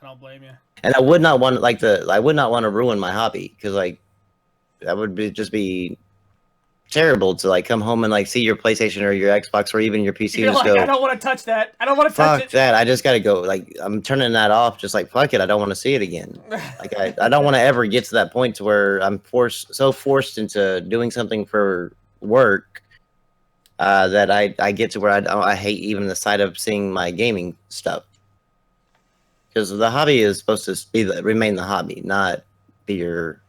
I don't blame you. And I would not want I would not want to ruin my hobby, because like that would just be terrible to like come home and like see your PlayStation or your Xbox or even your PC You're and just like, go, I don't want to touch that. I don't want to touch fuck it. that. I just got to go. Like, I'm turning that off. Just like, fuck it. I don't want to see it again. Like, I don't want to ever get to that point to where I'm forced into doing something for work that I get to where I hate even the sight of seeing my gaming stuff. Because the hobby is supposed to remain the hobby, not be your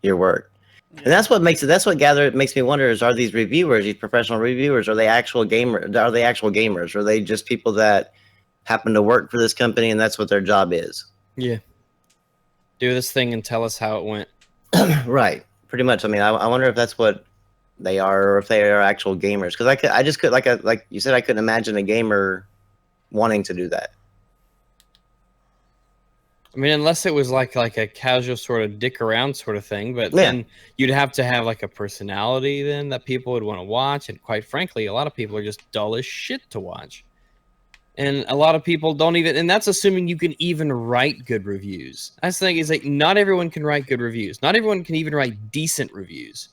work. Yeah. And that's what makes me wonder is, are these reviewers, these professional reviewers, are they actual gamers? Or are they just people that happen to work for this company and that's what their job is? Yeah. Do this thing and tell us how it went. Right. Pretty much. I mean, I wonder if that's what they are, or if they are actual gamers. Because I just could, like you said, I couldn't imagine a gamer wanting to do that. I mean, unless it was like a casual sort of dick around sort of thing, but Yeah. then you'd have to have like a personality then that people would want to watch. And quite frankly, a lot of people are just dull as shit to watch. And a lot of people don't even, and that's assuming you can even write good reviews. That's the thing, is like, not everyone can write good reviews. Not everyone can even write decent reviews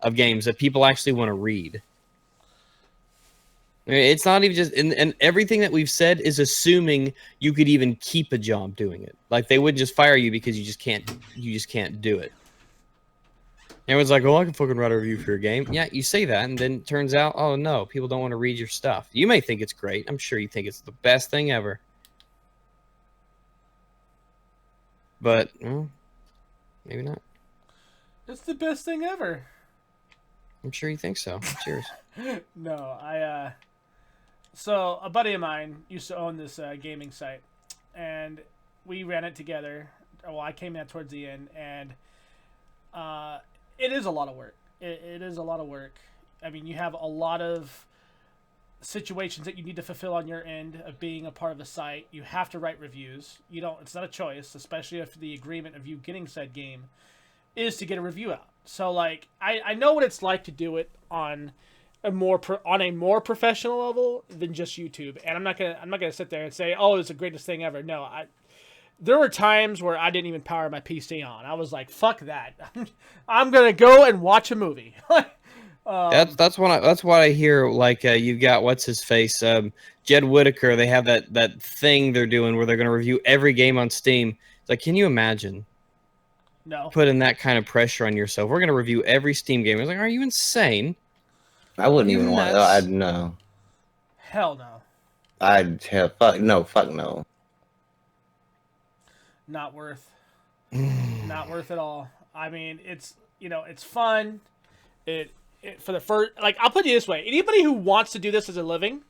of games that people actually want to read. I mean, it's not even just, and everything that we've said is assuming you could even keep a job doing it. Like, they wouldn't just fire you because you just can't do it. Everyone's like, oh, I can fucking write a review for your game. Yeah, you say that, and then it turns out, oh no, people don't want to read your stuff. You may think it's great. I'm sure you think it's the best thing ever. But, well, maybe not. It's the best thing ever. I'm sure you think so. Cheers. No, so a buddy of mine used to own this gaming site, and we ran it together. Well, I came in towards the end, and it is a lot of work. It is a lot of work. I mean, you have a lot of situations that you need to fulfill on your end of being a part of the site. You have to write reviews. You don't. It's not a choice, especially if the agreement of you getting said game is to get a review out. So, like, I know what it's like to do it on a more professional level than just YouTube. And I'm not gonna sit there and say, oh, it's the greatest thing ever. No, there were times where I didn't even power my PC on. I was like, fuck that. I'm gonna go and watch a movie. That's what I hear. Like, you've got what's his face, Jed Whittaker. They have that thing they're doing where they're going to review every game on Steam. It's like, can you imagine No. putting that kind of pressure on yourself? We're going to review every Steam game. I was like, are you insane? I wouldn't You even want. nuts. I'd no. Hell no. Fuck no. Not worth. Not worth it all. I mean, it's it's fun. It for the first, like, I'll put it this way: anybody who wants to do this as a living,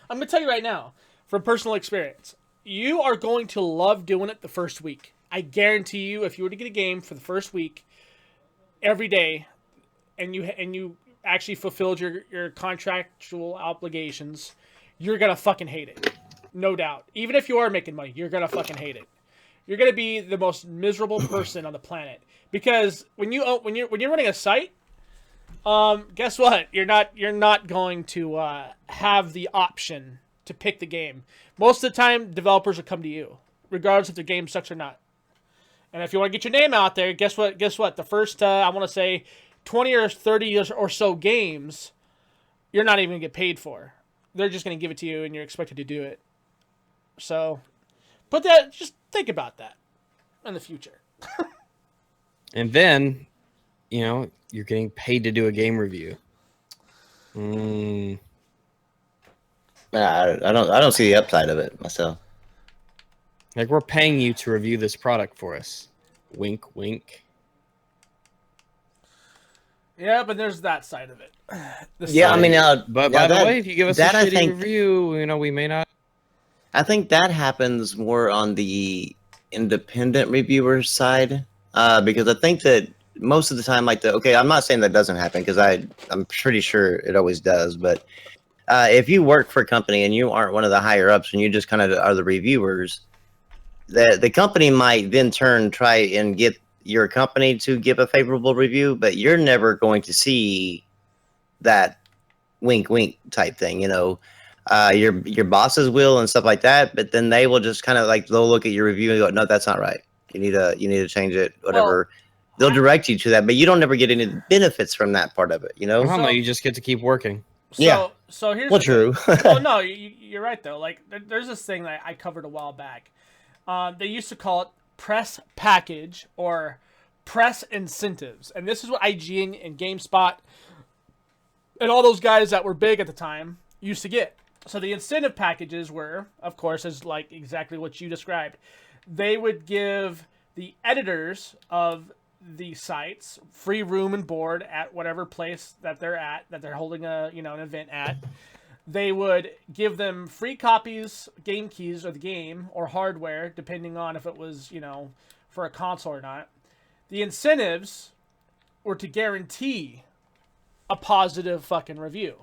I'm gonna tell you right now, from personal experience, you are going to love doing it the first week. I guarantee you, if you were to get a game for the first week, every day, and you actually fulfilled your contractual obligations, you're gonna fucking hate it, no doubt. Even if you are making money, you're gonna fucking hate it. You're gonna be the most miserable person on the planet, because when you're running a site, guess what? You're not going to have the option to pick the game. Most of the time, developers will come to you, regardless if the game sucks or not. And if you want to get your name out there, guess what? The first, I want to say, 20 or 30 years or so games, you're not even going to get paid for. They're just going to give it to you, and you're expected to do it. So, just think about that in the future. And then, you're getting paid to do a game review. I don't see the upside of it myself. Like, we're paying you to review this product for us. Wink, wink. Yeah, but there's that side of it. Yeah, I mean, But by the way, if you give us a I shitty think, review, we may not. I think that happens more on the independent reviewer side, because I think that most of the time, I'm not saying that doesn't happen, because I'm pretty sure it always does, but if you work for a company and you aren't one of the higher ups and you just kind of are the reviewers, the company might then try and get your company to give a favorable review, but you're never going to see that wink wink type thing. Your bosses will and stuff like that, but then they will just kind of they'll look at your review and go, no, that's not right, you need to change it, whatever. They'll direct you to that, but you don't ever get any benefits from that part of it. I don't know, you just get to keep working. So here's true. Well, no, you're right though. Like, there's this thing that I covered a while back. They used to call it press package or press incentives, and this is what IGN and GameSpot and all those guys that were big at the time used to get. So the incentive packages were, of course, is like exactly what you described. They would give the editors of the sites free room and board at whatever place that they're holding an event at. They would give them free copies, game keys of the game or hardware, depending on if it was, for a console or not. The incentives were to guarantee a positive fucking review.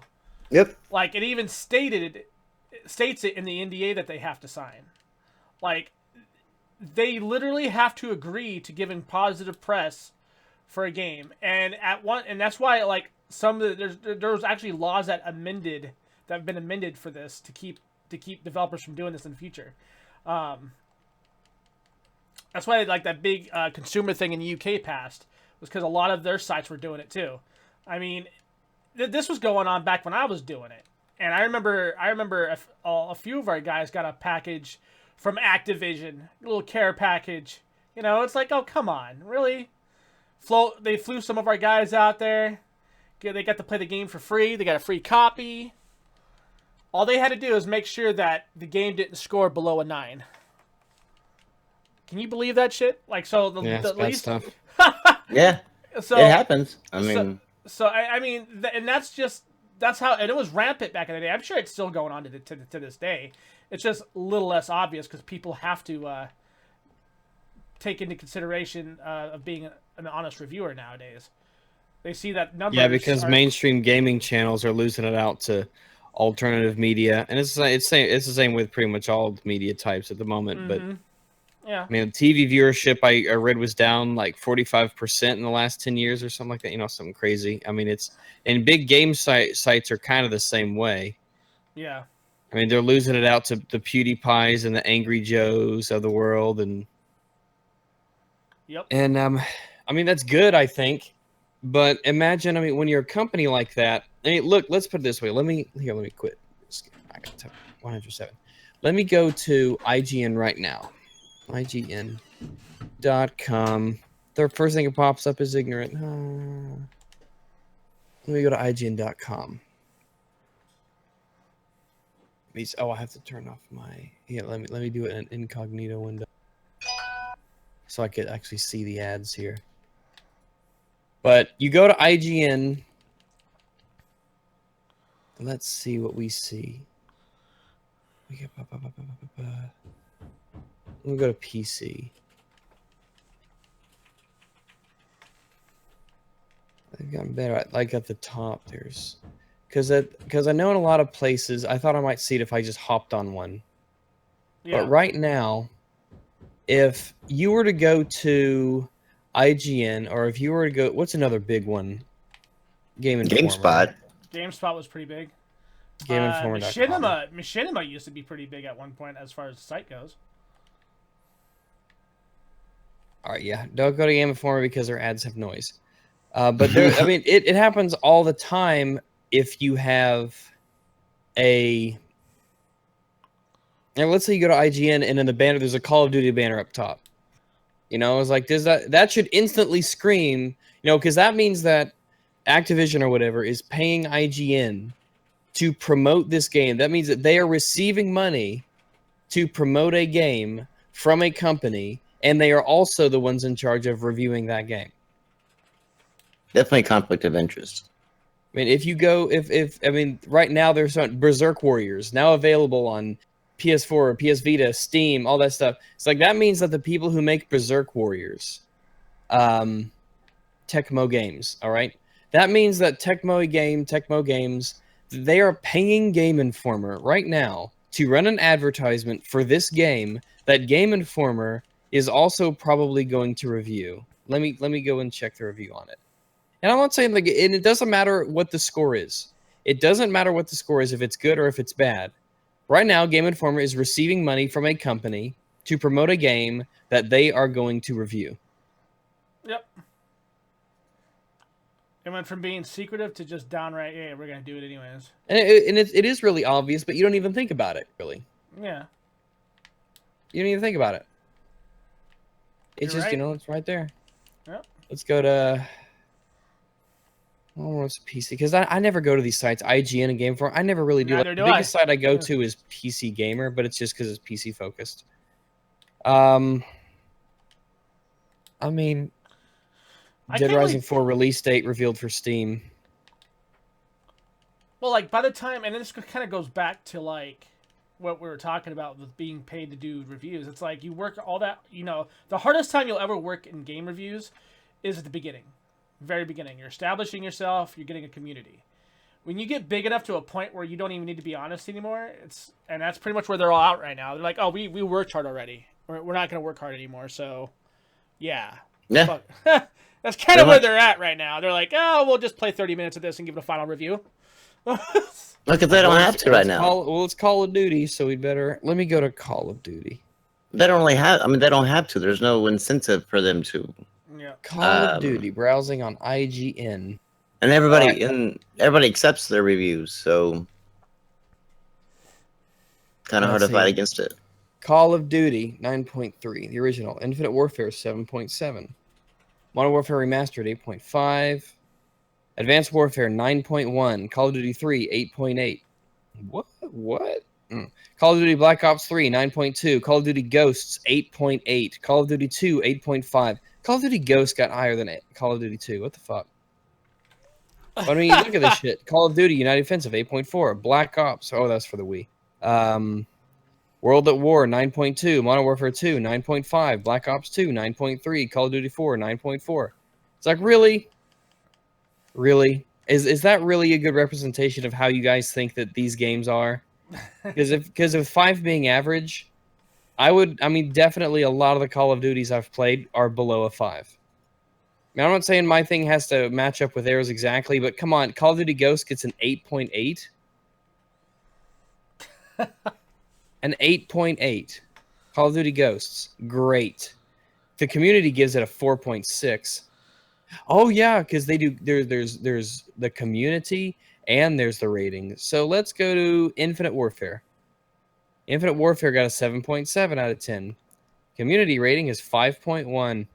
Yep. Like, it even states it in the NDA that they have to sign. Like, they literally have to agree to giving positive press for a game, and that's why, like, there was actually laws that have been amended for this to keep developers from doing this in the future. That's why, like, that big consumer thing in the UK passed, was because a lot of their sites were doing it too. I mean, this was going on back when I was doing it, and I remember a few of our guys got a package from Activision, a little care package. It's like, oh, come on, really? They flew some of our guys out there. They got to play the game for free. They got a free copy. All they had to do is make sure that the game didn't score below a 9. Can you believe that shit? Like, so the least stuff. Yeah. So it happens. I mean, and that's how, and it was rampant back in the day. I'm sure it's still going on to this day. It's just a little less obvious because people have to take into consideration of being an honest reviewer nowadays. They see that numbers. Yeah, because mainstream gaming channels are losing it out to alternative media, and it's the same with pretty much all media types at the moment. Mm-hmm. But yeah, I mean, TV viewership I read was down like 45% in the last 10 years or something like that. Something crazy. I mean, and big game sites are kind of the same way. Yeah. I mean, they're losing it out to the PewDiePies and the Angry Joes of the world, and yep. And I mean, that's good, I think. But imagine, I mean, when you're a company like that, I mean, look, let's put it this way. Let me quit. I got to 107. Let me go to IGN right now. IGN.com. The first thing that pops up is ignorant. Let me go to IGN.com. Oh, I have to turn off my. Yeah, let me do it in an incognito window, so I could actually see the ads here. But you go to IGN. Let's see what we see. We'll go to PC. They've gotten better. Like at the top, there's because I know in a lot of places I thought I might see it if I just hopped on one. Yeah. But right now, if you were to go to IGN, or if you were to go, what's another big one? Game Informer. GameSpot. GameSpot was pretty big. GameInformer.com. Machinima used to be pretty big at one point as far as the site goes. All right, yeah. Don't go to Game Informer because their ads have noise. But there, I mean, it happens all the time if you have a. And let's say you go to IGN and in the banner there's a Call of Duty banner up top. You know, it's like that should instantly scream, you know, because that means that Activision or whatever is paying IGN to promote this game. That means that they are receiving money to promote a game from a company, and they are also the ones in charge of reviewing that game. Definitely conflict of interest. I mean, if you go, I mean, right now there's Berserk Warriors now available on PS4, PS Vita, Steam, all that stuff. It's like that means that the people who make Berserk Warriors, Tecmo Games, all right? That means that Tecmo Games, they are paying Game Informer right now to run an advertisement for this game that Game Informer is also probably going to review. Let me go and check the review on it. And I'm not saying, like, and it doesn't matter what the score is. It doesn't matter what the score is, if it's good or if it's bad. Right now, Game Informer is receiving money from a company to promote a game that they are going to review. Yep. It went from being secretive to just downright, yeah, we're going to do it anyways. And it is really obvious, but you don't even think about it, really. Yeah. You don't even think about it. It's You're just, right. you know, it's right there. Yep. Let's go to... Oh, what's PC? Because I never go to these sites, IGN and Game Informer. I never really do. Neither The do I. biggest site I go to is PC Gamer, but it's just because it's PC focused. I mean, I Dead can't Rising really- 4 release date revealed for Steam. Well, like, by the time, and this kind of goes back to, like, what we were talking about with being paid to do reviews. It's like you work all that, you know, the hardest time you'll ever work in game reviews is at the beginning. Very beginning. You're establishing yourself, you're getting a community. When you get big enough to a point where you don't even need to be honest anymore, and that's pretty much where they're all out right now. They're like, oh, we worked hard already. We're not going to work hard anymore, so yeah. Yeah. Fuck. That's kind of where they're at right now. They're like, oh, we'll just play 30 minutes of this and give it a final review. Look, if they don't have to right now. It's Call of Duty, so we'd better... Let me go to Call of Duty. They don't really have. I mean, they don't have to. There's no incentive for them to. Yeah. Call of Duty, browsing on IGN. And everybody accepts their reviews, so kind of hard to fight against it. Call of Duty 9.3, the original. Infinite Warfare 7.7. Modern Warfare Remastered 8.5. Advanced Warfare 9.1. Call of Duty 3 8.8. What? Call of Duty Black Ops 3 9.2. Call of Duty Ghosts 8.8. Call of Duty 2 8.5. Call of Duty Ghosts got higher than Call of Duty 2. What the fuck? I mean, look at this shit. Call of Duty United Offensive 8.4. Black Ops. Oh, that's for the Wii. World at War 9.2. Modern Warfare 2 9.5. Black Ops 2 9.3. Call of Duty 4 9.4. It's like, really? Really? Is that really a good representation of how you guys think that these games are? Because if 5 being average, I mean, definitely a lot of the Call of Duties I've played are below a 5. I mean, I'm not saying my thing has to match up with theirs exactly, but come on, Call of Duty Ghosts gets an 8.8. An 8.8. Call of Duty Ghosts, great. The community gives it a 4.6. Oh yeah, because they do. There's the community and there's the rating. So let's go to Infinite Warfare. Infinite Warfare got a 7.7 out of 10. Community rating is 5.1.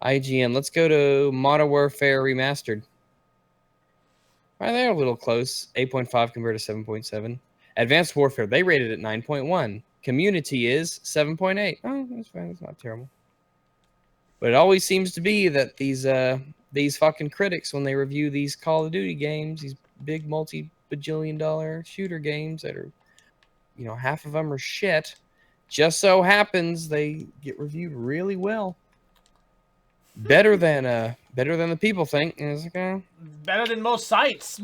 IGN. Let's go to Modern Warfare Remastered. All right, they're a little close. 8.5 compared to 7.7. Advanced Warfare, they rated it 9.1. Community is 7.8. Oh, that's fine. That's not terrible. But it always seems to be that these fucking critics, when they review these Call of Duty games, these big multi-bajillion-dollar shooter games that are, you know, half of them are shit. Just so happens they get reviewed really well, better than the people think. And it's like, Better than most sites.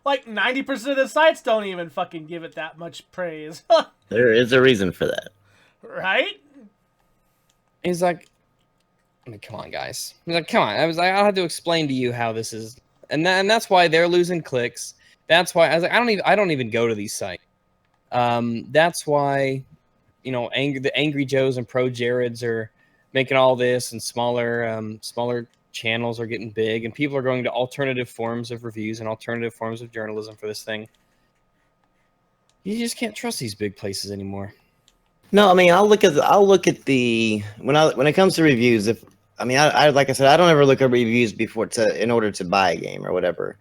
Like 90% of the sites don't even fucking give it that much praise. There is a reason for that. Right? he's like, I mean, come on, guys. He's like, come on. I was like, I'll have to explain to you how this is, and that's why they're losing clicks. That's why I was like, I don't even go to these sites. That's why, you know, the Angry Joes and Pro Jareds are making all this, and smaller channels are getting big, and people are going to alternative forms of reviews and alternative forms of journalism for this thing. You just can't trust these big places anymore. No, I mean, I'll look at the when it comes to reviews. If I mean, I like I said, I don't ever look at reviews in order to buy a game or whatever.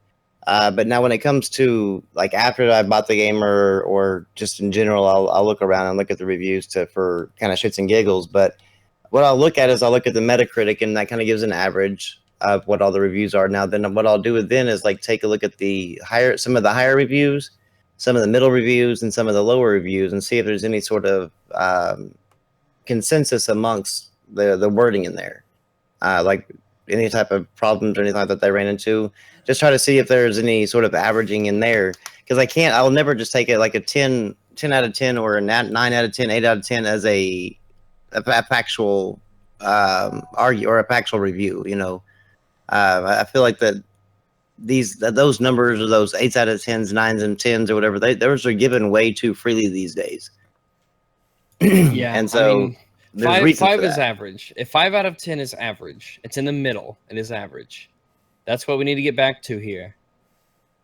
But now when it comes to like after I bought the game or just in general, I'll look around and look at the reviews for kind of shits and giggles. But what I'll look at is I'll look at the Metacritic, and that kind of gives an average of what all the reviews are. Now, then what I'll do then is like take a look at some of the higher reviews, some of the middle reviews, and some of the lower reviews, and see if there's any sort of consensus amongst the wording in there, like any type of problems or anything like that they ran into. Just try to see if there's any sort of averaging in there, because I'll never just take it like a 10 out of 10 or a 9 out of 10, 8 out of 10 as a factual argue or a factual review. You know, I feel like that those numbers or those 8s out of 10s, 9s and 10s or whatever, those are given way too freely these days. Yeah, and so I mean, there's reasons five for is that. average. If 5 out of 10 is average, it's in the middle. It is average. That's what we need to get back to here.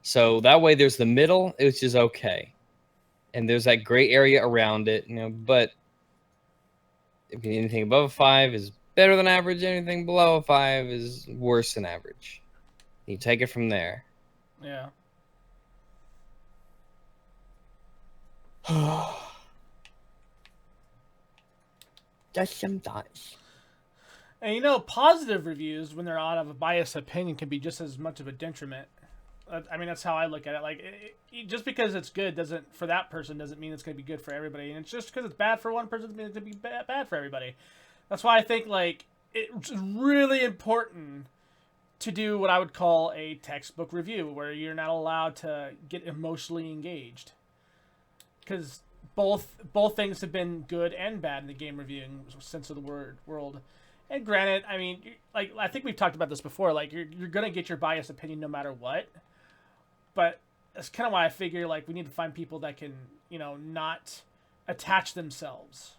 So that way, there's the middle, which is okay, and there's that gray area around it. You know, but if anything above a 5 is better than average, anything below a 5 is worse than average. You take it from there. Yeah. Just some thoughts. And you know, positive reviews, when they're out of a biased opinion, can be just as much of a detriment. I mean, that's how I look at it. Like, just because it's good for that person doesn't mean it's going to be good for everybody. And it's just because it's bad for one person doesn't mean it's going to be bad for everybody. That's why I think, like, it's really important to do what I would call a textbook review, where you're not allowed to get emotionally engaged. Because both things have been good and bad in the game reviewing sense of the world. And granted, I mean, like, I think we've talked about this before. Like, you're gonna get your biased opinion no matter what. But that's kind of why I figure, like, we need to find people that can, you know, not attach themselves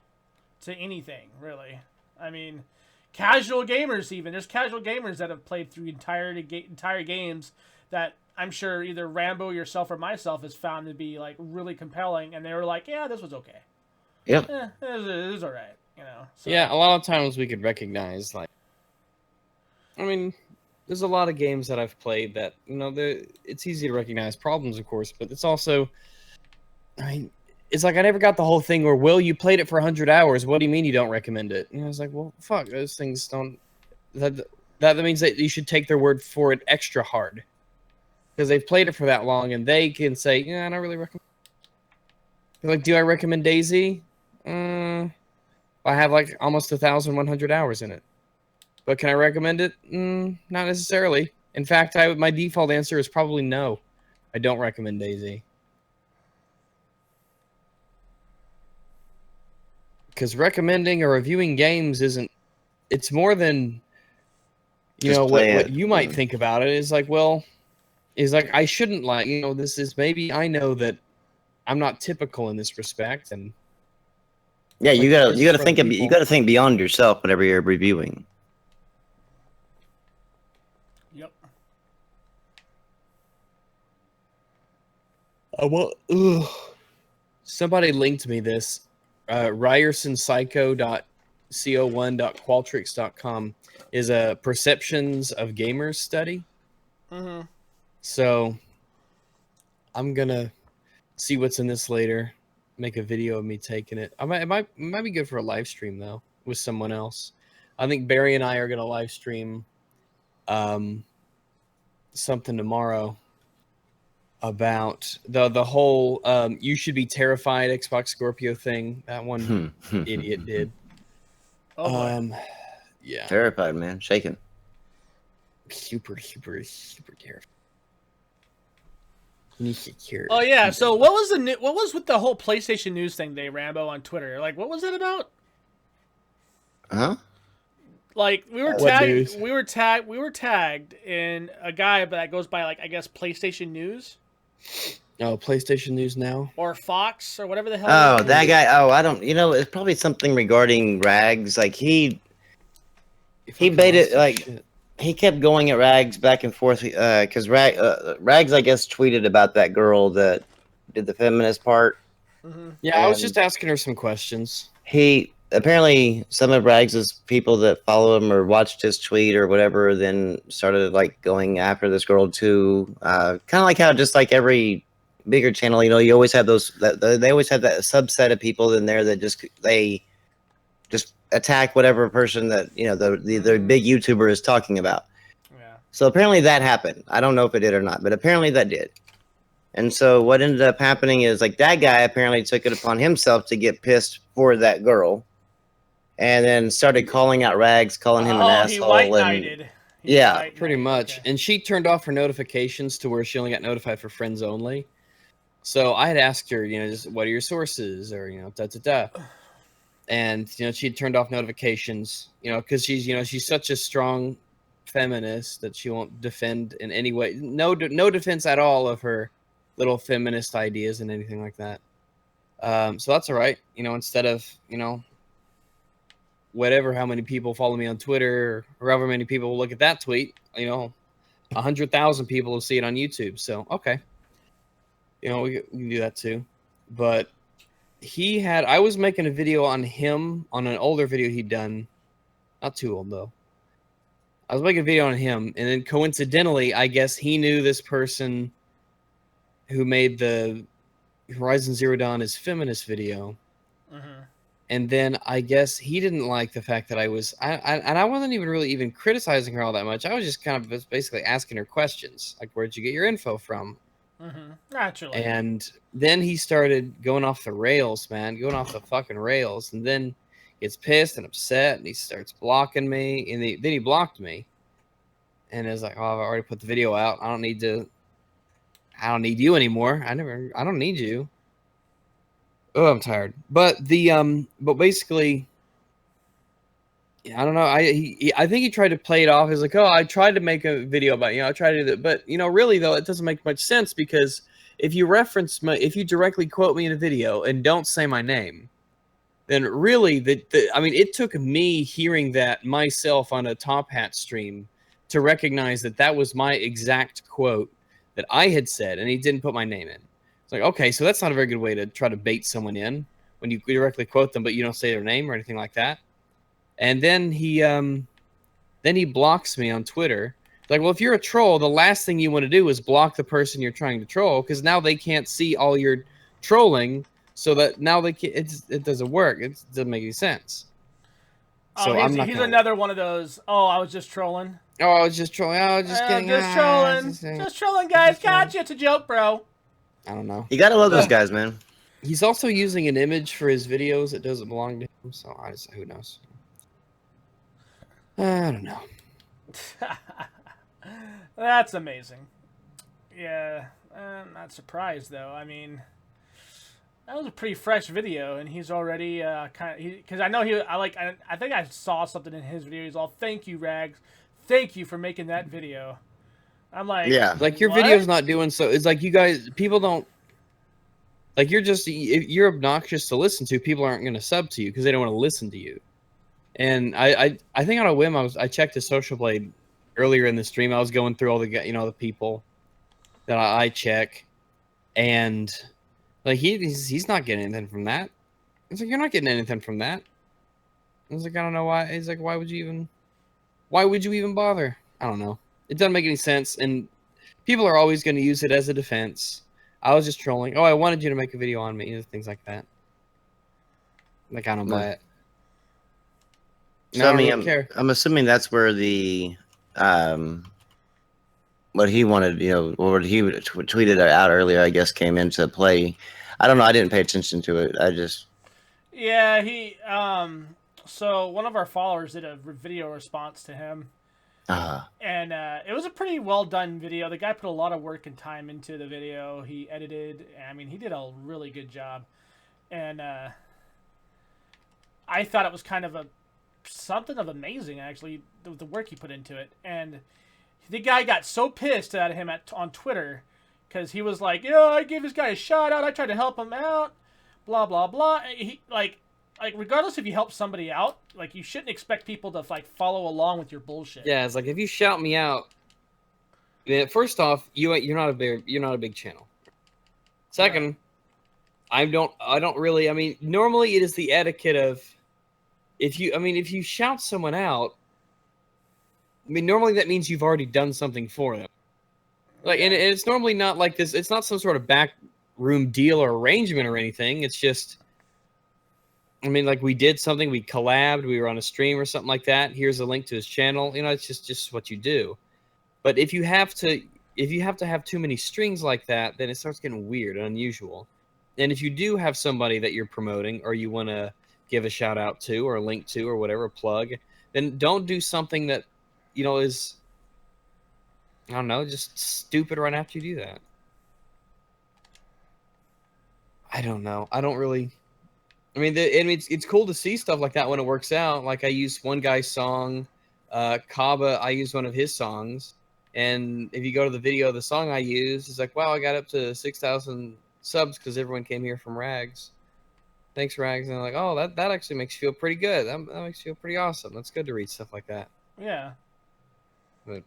to anything, really. I mean, casual gamers even. There's casual gamers that have played through entire games that I'm sure either Rambo, yourself, or myself has found to be, like, really compelling, and they were like, yeah, this was okay. Yep. It was all right. You know. So. Yeah, a lot of times we could recognize, like, I mean, there's a lot of games that I've played that, you know, it's easy to recognize problems, of course, but it's also, I mean, it's like I never got the whole thing where, Will, you played it for 100 hours. What do you mean you don't recommend it? And I was like, well, fuck, those things don't. That means that you should take their word for it extra hard, because they've played it for that long, and they can say, yeah, I don't really recommend. Like, do I recommend DayZ? I have like almost 1,100 hours in it. But can I recommend it? Not necessarily. In fact, my default answer is probably no. I don't recommend DayZ. Because recommending or reviewing games isn't... It's more than... You Just know, play what it. you might think about it is like, well... Is like, I shouldn't like... You know, this is... Maybe I know that I'm not typical in this respect, and... Yeah, you Like, gotta for think people. you gotta think beyond yourself whenever you're reviewing. Yep. Somebody linked me this. RyersonPsycho.co1.qualtrics.com is a perceptions of gamers study. Mm-hmm. So I'm gonna see what's in this later. Make a video of me taking it. It might be good for a live stream though with someone else. I think Barry and I are gonna live stream something tomorrow about the whole you should be terrified Xbox Scorpio thing that one idiot did. Oh boy. Yeah, Terrified, man, shaking. super terrified. Oh yeah. So what was what was with the whole PlayStation News thing, they Rambo on Twitter? Like, what was it about? Huh? Like we were What tagged. news? We were tagged in a guy that goes by like I guess PlayStation News Oh, PlayStation News Now. or Fox or whatever the hell. Oh, it is. that guy. Oh, I don't. You know, it's probably something regarding Rags. Like he Fucking baited, lost his like- shit. he kept going at Rags back and forth. Because Rags, I guess, tweeted about that girl that did the feminist part. Mhm. Yeah, I was and- just asking her some questions. He apparently some of Rags's people that follow him or watched his tweet or whatever, then started like going after this girl too. Kind of like how just like every bigger channel, you know, you always have those. They always have that subset of people in there that just attack whatever person that you know the big YouTuber is talking about. Yeah. So apparently that happened. I don't know if it did or not, but apparently that did. And so what ended up happening is like that guy apparently took it upon himself to get pissed for that girl, and then started calling out Rags, calling him an Oh, he asshole. white And knighted. Yeah, Pretty much. And she turned off her notifications to where she only got notified for friends only. So I had asked her, you know, just what are your sources or, you know, da. And, you know, she had turned off notifications, you know, because she's such a strong feminist that she won't defend in any way. No defense at all of her little feminist ideas and anything like that. So that's all right. You know, instead of, you know, whatever, how many people follow me on Twitter or however many people will look at that tweet, you know, 100,000 people will see it on YouTube. So, okay. You know, we can do that too. But I was making a video on him on an older video he'd done. Not too old though. I was making a video on him. And then coincidentally, I guess he knew this person who made the Horizon Zero Dawn is feminist video. Mm-hmm. And then I guess he didn't like the fact that I wasn't even really criticizing her all that much. I was just kind of basically asking her questions, like, where'd you get your info from? Mm-hmm. Naturally. And then he started going off the rails, man, going off the fucking rails. And then gets pissed and upset, and he starts blocking me. And then he blocked me. And it's like, oh, I've already put the video out. I don't need you anymore. I don't need you. Oh, I'm tired. But basically, I don't know. I think he tried to play it off as like, oh, I tried to make a video about, you know, I tried to do that. But, you know, really though, it doesn't make much sense because if you directly quote me in a video and don't say my name, then really I mean, it took me hearing that myself on a Top Hat stream to recognize that was my exact quote that I had said, and he didn't put my name in. It's like, okay, so that's not a very good way to try to bait someone in when you directly quote them, but you don't say their name or anything like that. And then he blocks me on Twitter. Like, well, if you're a troll, the last thing you want to do is block the person you're trying to troll, because now they can't see all your trolling, so that now it doesn't work. It doesn't make any sense. Oh, So he's another one of those. Oh, I was just trolling. Oh, I was just trolling. Oh, just kidding. Just trolling. Just trolling, guys. Gotcha. It's a joke, bro. I don't know. you gotta love those guys, man. He's also using an image for his videos that doesn't belong to him, so who knows? I don't know. That's amazing. Yeah, I'm not surprised though. I mean, that was a pretty fresh video, and he's already because I know I think I saw something in his video. He's all, "Thank you, Rags. Thank you for making that video." I'm like, Yeah. Like, your what? video's not doing so. It's like people don't. Like, you're obnoxious to listen to. People aren't going to sub to you because they don't want to listen to you. And I think on a whim, I checked his Social Blade earlier in the stream. I was going through all the people that I check, and like he's not getting anything from that. It's like, you're not getting anything from that. I was like, I don't know why. He's like, why would you even bother? I don't know. It doesn't make any sense, and people are always going to use it as a defense. I was just trolling. Oh, I wanted you to make a video on me, things like that. Like, I don't buy it. So I mean, don't care. I'm assuming that's where the what he wanted, or what he tweeted out earlier, I guess, came into play. I don't know. I didn't pay attention to it. I just Yeah, he so one of our followers did a video response to him, and it was a pretty well done video. The guy put a lot of work and time into the video. He edited. I mean, he did a really good job, and I thought it was kind of something of amazing, actually, the work he put into it. And the guy got so pissed at him on Twitter because he was like, "Yeah, I gave this guy a shout out. I tried to help him out, blah blah blah." He like regardless if you help somebody out, like, you shouldn't expect people to like follow along with your bullshit. Yeah, it's like if you shout me out, first off, you're not a big channel. Second, I don't really. I mean, normally it is the etiquette of if you shout someone out. I mean, normally that means you've already done something for them. Like, and it's normally not like this. It's not some sort of backroom deal or arrangement or anything. It's just, I mean, like, we did something, we collabed, we were on a stream or something like that. Here's a link to his channel. It's just what you do. But if you have to have too many strings like that, then it starts getting weird and unusual. And if you do have somebody that you're promoting or you want to give a shout out to or a link to or whatever, plug, then don't do something that, is, I don't know, just stupid right after you do that. I don't know. I don't really. I mean, it's cool to see stuff like that when it works out. Like, I used one guy's song, Kaba. I used one of his songs, and if you go to the video of the song I used, it's like, wow, I got up to 6,000 subs because everyone came here from Rags. Thanks, Rags. And I'm like, oh, that actually makes you feel pretty good. That makes you feel pretty awesome. That's good to read stuff like that. Yeah. But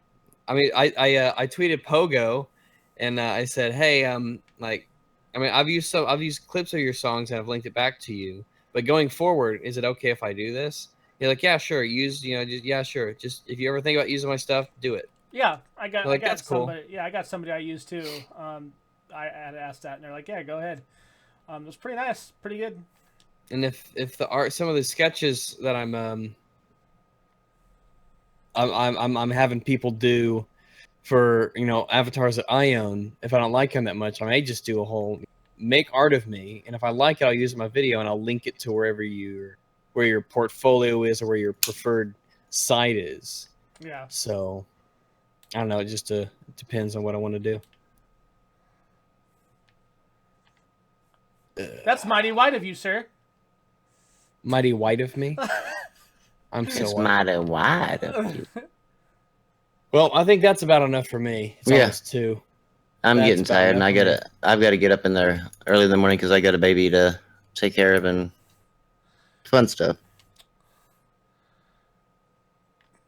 I mean, I tweeted Pogo, and I said, hey, I've used clips of your songs and I've linked it back to you. But going forward, is it okay if I do this? You're like, yeah, sure. Yeah, sure. Just if you ever think about using my stuff, do it. Yeah, I got that's somebody. cool. Yeah, I got somebody I used too. I had asked that, and they're like, "Yeah, go ahead." It was pretty nice, pretty good. And if the art, some of the sketches that I'm having people do for avatars that I own, if I don't like them that much, I may just do a whole make art of me, and if I like it, I'll use it in my video and I'll link it to where your portfolio is or where your preferred site is. Yeah. So I don't know. It just depends on what I want to do. That's mighty white of you, sir. Mighty white of me. I'm so it's white. mighty wide of you. Well, I think that's about enough for me. It's almost 2. I'm That's getting about tired, and enough I've got to get up in there early in the morning because I got a baby to take care of and fun stuff.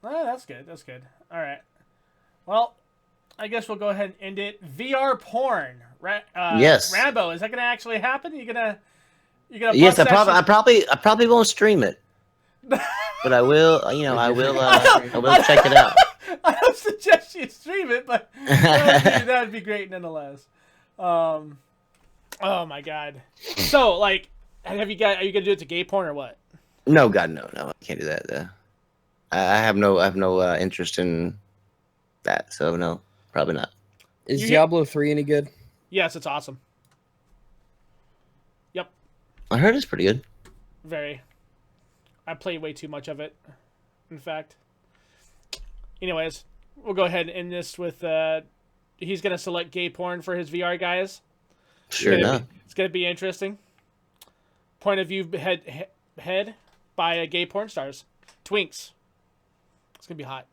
Oh, that's good. That's good. All right. Well, I guess we'll go ahead and end it. VR porn. Yes. Rambo, is that gonna actually happen? You gonna? Yes, bust that I probably won't stream it, but I will. I will check it out. I don't suggest you stream it, but that would be great nonetheless. Oh my god. So, like, are you gonna do it to gay porn or what? No, God, no, I can't do that. I have no interest in that, so no, probably not. Is Diablo 3 any good? Yes, it's awesome. Yep. I heard it's pretty good. Very. I played way too much of it, in fact. Anyways, we'll go ahead and end this with he's going to select gay porn for his VR guys. Sure enough. It's going to be interesting. Point of view head by gay porn stars. Twinks. It's going to be hot.